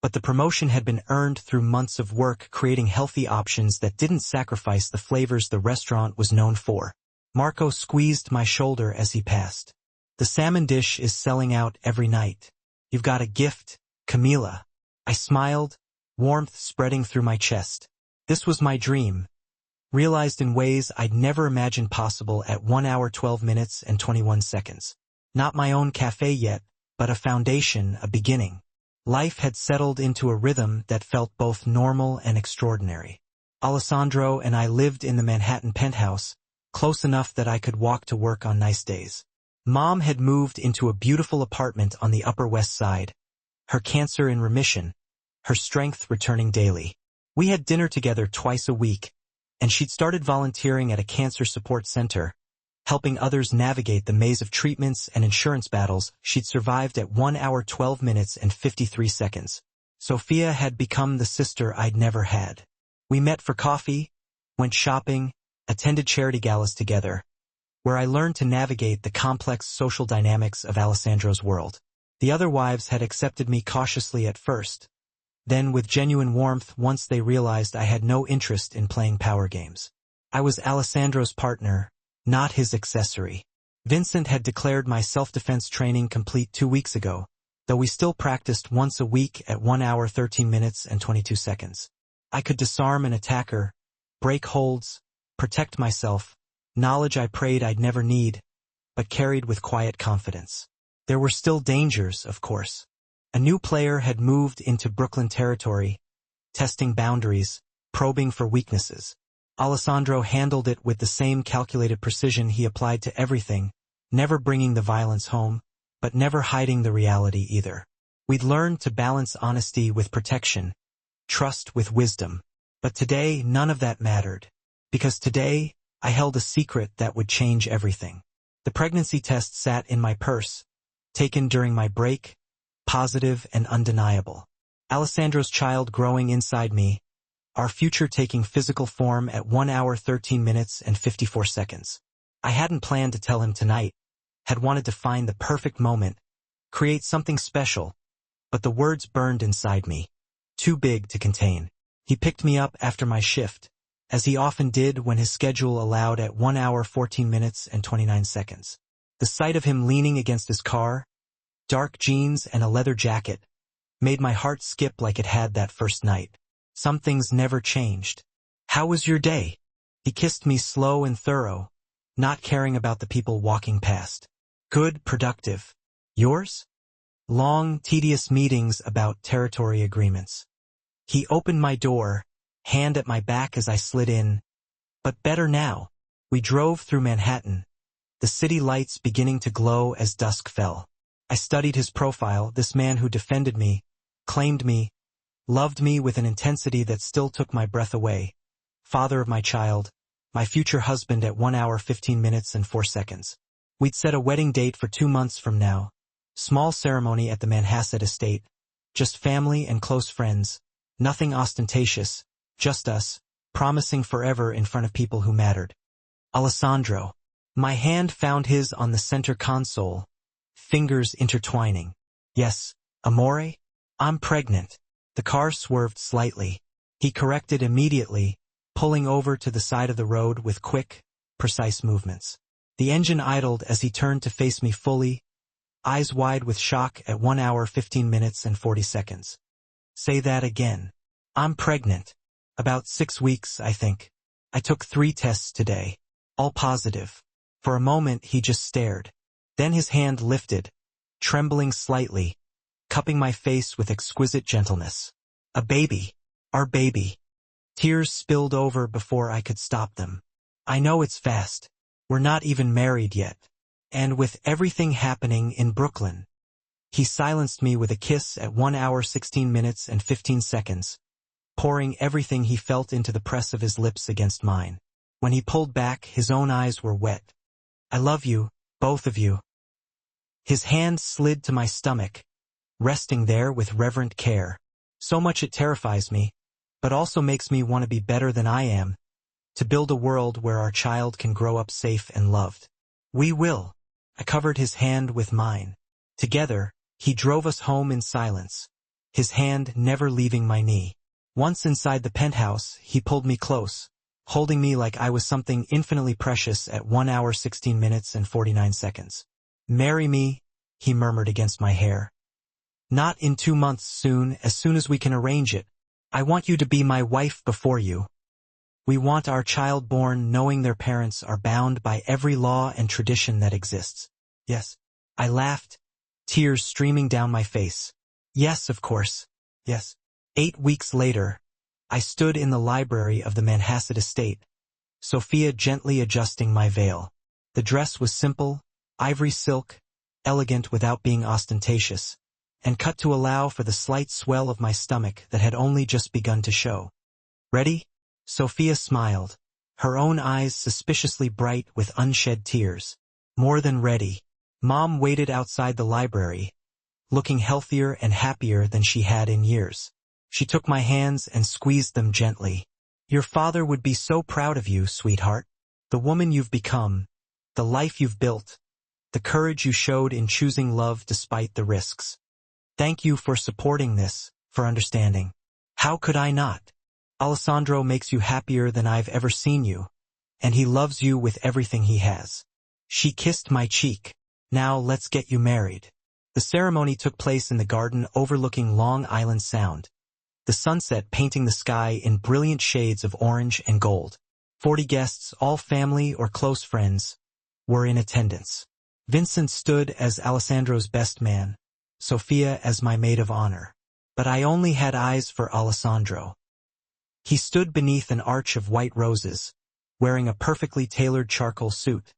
Speaker 1: but the promotion had been earned through months of work creating healthy options that didn't sacrifice the flavors the restaurant was known for. Marco squeezed my shoulder as he passed. "The salmon dish is selling out every night. You've got a gift, Camila." I smiled, warmth spreading through my chest. This was my dream, realized in ways I'd never imagined possible at 1 hour 12 minutes and 21 seconds. Not my own cafe yet, but a foundation, a beginning. Life had settled into a rhythm that felt both normal and extraordinary. Alessandro and I lived in the Manhattan penthouse, close enough that I could walk to work on nice days. Mom had moved into a beautiful apartment on the Upper West Side, her cancer in remission, her strength returning daily. We had dinner together twice a week, and she'd started volunteering at a cancer support center, helping others navigate the maze of treatments and insurance battles. She'd survived at 1 hour 12 minutes and 53 seconds. Sophia had become the sister I'd never had. We met for coffee, went shopping, attended charity galas together, where I learned to navigate the complex social dynamics of Alessandro's world. The other wives had accepted me cautiously at first, then with genuine warmth once they realized I had no interest in playing power games. I was Alessandro's partner, not his accessory. Vincent had declared my self-defense training complete 2 weeks ago, though we still practiced once a week at 1 hour 13 minutes and 22 seconds. I could disarm an attacker, break holds, protect myself, knowledge I prayed I'd never need, but carried with quiet confidence. There were still dangers, of course. A new player had moved into Brooklyn territory, testing boundaries, probing for weaknesses. Alessandro handled it with the same calculated precision he applied to everything, never bringing the violence home, but never hiding the reality either. We'd learned to balance honesty with protection, trust with wisdom. But today, none of that mattered. Because today, I held a secret that would change everything. The pregnancy test sat in my purse, taken during my break, positive and undeniable. Alessandro's child growing inside me, our future taking physical form at 1 hour 13 minutes and 54 seconds. I hadn't planned to tell him tonight, had wanted to find the perfect moment, create something special, but the words burned inside me, too big to contain. He picked me up after my shift, as he often did when his schedule allowed at 1 hour 14 minutes and 29 seconds. The sight of him leaning against his car, dark jeans and a leather jacket, made my heart skip like it had that first night. Some things never changed. "How was your day?" He kissed me slow and thorough, not caring about the people walking past. "Good, productive. Yours?" Long, tedious meetings about territory agreements. He opened my door, hand at my back as I slid in. But better now. We drove through Manhattan, the city lights beginning to glow as dusk fell. I studied his profile, this man who defended me, claimed me, loved me with an intensity that still took my breath away. Father of my child, my future husband at 1 hour 15 minutes and 4 seconds. We'd set a wedding date for 2 months from now. Small ceremony at the Manhasset estate. Just family and close friends. Nothing ostentatious, just us, promising forever in front of people who mattered. Alessandro. My hand found his on the center console, fingers intertwining. "Yes, amore? I'm pregnant." The car swerved slightly. He corrected immediately, pulling over to the side of the road with quick, precise movements. The engine idled as he turned to face me fully, eyes wide with shock at 1 hour 15 minutes and 40 seconds. "Say that again." "I'm pregnant. About 6 weeks, I think. I took 3 tests today. All positive." For a moment he just stared. Then his hand lifted, trembling slightly, cupping my face with exquisite gentleness. "A baby. Our baby." Tears spilled over before I could stop them. "I know it's fast. We're not even married yet. And with everything happening in Brooklyn." He silenced me with a kiss at 1 hour 16 minutes and 15 seconds, pouring everything he felt into the press of his lips against mine. When he pulled back, his own eyes were wet. "I love you, both of you." His hand slid to my stomach, resting there with reverent care. So much it terrifies me, but also makes me want to be better than I am, to build a world where our child can grow up safe and loved. "We will." I covered his hand with mine. Together, he drove us home in silence, his hand never leaving my knee. Once inside the penthouse, he pulled me close, holding me like I was something infinitely precious at 1 hour 16 minutes and 49 seconds. "Marry me," he murmured against my hair. "Not in 2 months, soon as we can arrange it. I want you to be my wife before you. We want our child born knowing their parents are bound by every law and tradition that exists." "Yes." I laughed, tears streaming down my face. "Yes, of course. Yes." 8 weeks later, I stood in the library of the Manhasset estate, Sophia gently adjusting my veil. The dress was simple, ivory silk, elegant without being ostentatious, and cut to allow for the slight swell of my stomach that had only just begun to show. "Ready?" Sophia smiled, her own eyes suspiciously bright with unshed tears. More than ready. Mom waited outside the library, looking healthier and happier than she had in years. She took my hands and squeezed them gently. Your father would be so proud of you, sweetheart. The woman you've become, the life you've built, the courage you showed in choosing love despite the risks. Thank you for supporting this, for understanding. How could I not? Alessandro makes you happier than I've ever seen you, and he loves you with everything he has. She kissed my cheek. Now let's get you married. The ceremony took place in the garden overlooking Long Island Sound, the sunset painting the sky in brilliant shades of orange and gold. 40 guests, all family or close friends, were in attendance. Vincent stood as Alessandro's best man, Sophia as my maid of honor. But I only had eyes for Alessandro. He stood beneath an arch of white roses, wearing a perfectly tailored charcoal suit,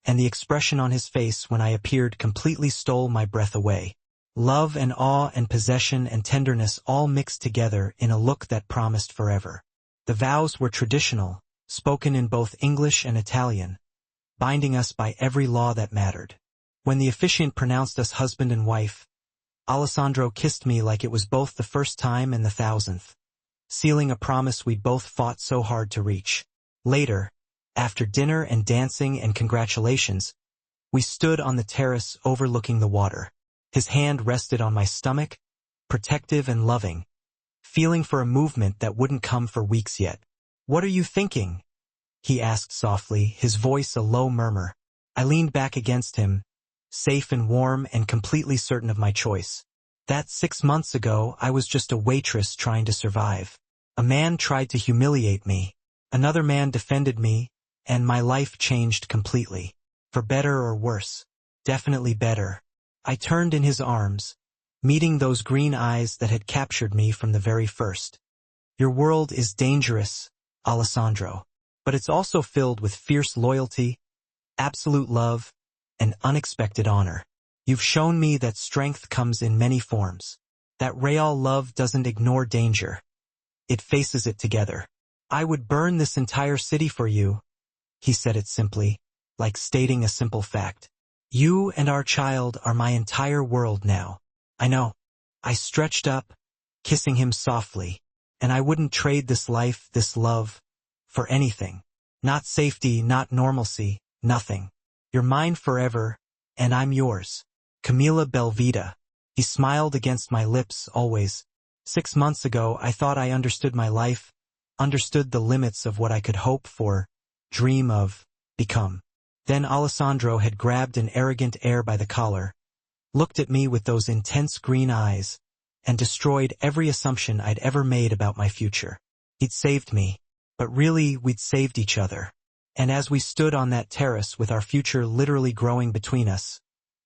Speaker 1: and the expression on his face when I appeared completely stole my breath away. Love and awe and possession and tenderness all mixed together in a look that promised forever. The vows were traditional, spoken in both English and Italian, binding us by every law that mattered. When the officiant pronounced us husband and wife, Alessandro kissed me like it was both the first time and the 1000th, sealing a promise we'd both fought so hard to reach. Later, after dinner and dancing and congratulations, we stood on the terrace overlooking the water. His hand rested on my stomach, protective and loving, feeling for a movement that wouldn't come for weeks yet. "What are you thinking?" he asked softly, his voice a low murmur. I leaned back against him, safe and warm and completely certain of my choice. That 6 months ago I was just a waitress trying to survive. A man tried to humiliate me. Another man defended me, and my life changed completely. For better or worse. Definitely better. I turned in his arms, meeting those green eyes that had captured me from the very first. Your world is dangerous, Alessandro, but it's also filled with fierce loyalty, absolute love, and unexpected honor. You've shown me that strength comes in many forms. That real love doesn't ignore danger. It faces it together. I would burn this entire city for you. He said it simply, like stating a simple fact. You and our child are my entire world now. I know. I stretched up, kissing him softly, and I wouldn't trade this life, this love, for anything. Not safety, not normalcy, nothing. You're mine forever, and I'm yours. Camilla Belvita. He smiled against my lips always. 6 months ago I thought I understood my life, understood the limits of what I could hope for, dream of, become. Then Alessandro had grabbed an arrogant heir by the collar, looked at me with those intense green eyes, and destroyed every assumption I'd ever made about my future. He'd saved me, but really we'd saved each other. And as we stood on that terrace with our future literally growing between us,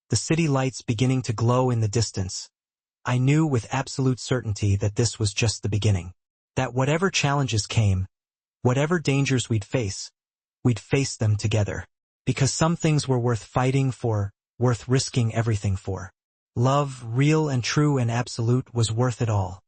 Speaker 1: the city lights beginning to glow in the distance, I knew with absolute certainty that this was just the beginning. That whatever challenges came, whatever dangers we'd face them together. Because some things were worth fighting for, worth risking everything for. Love, real and true and absolute, was worth it all.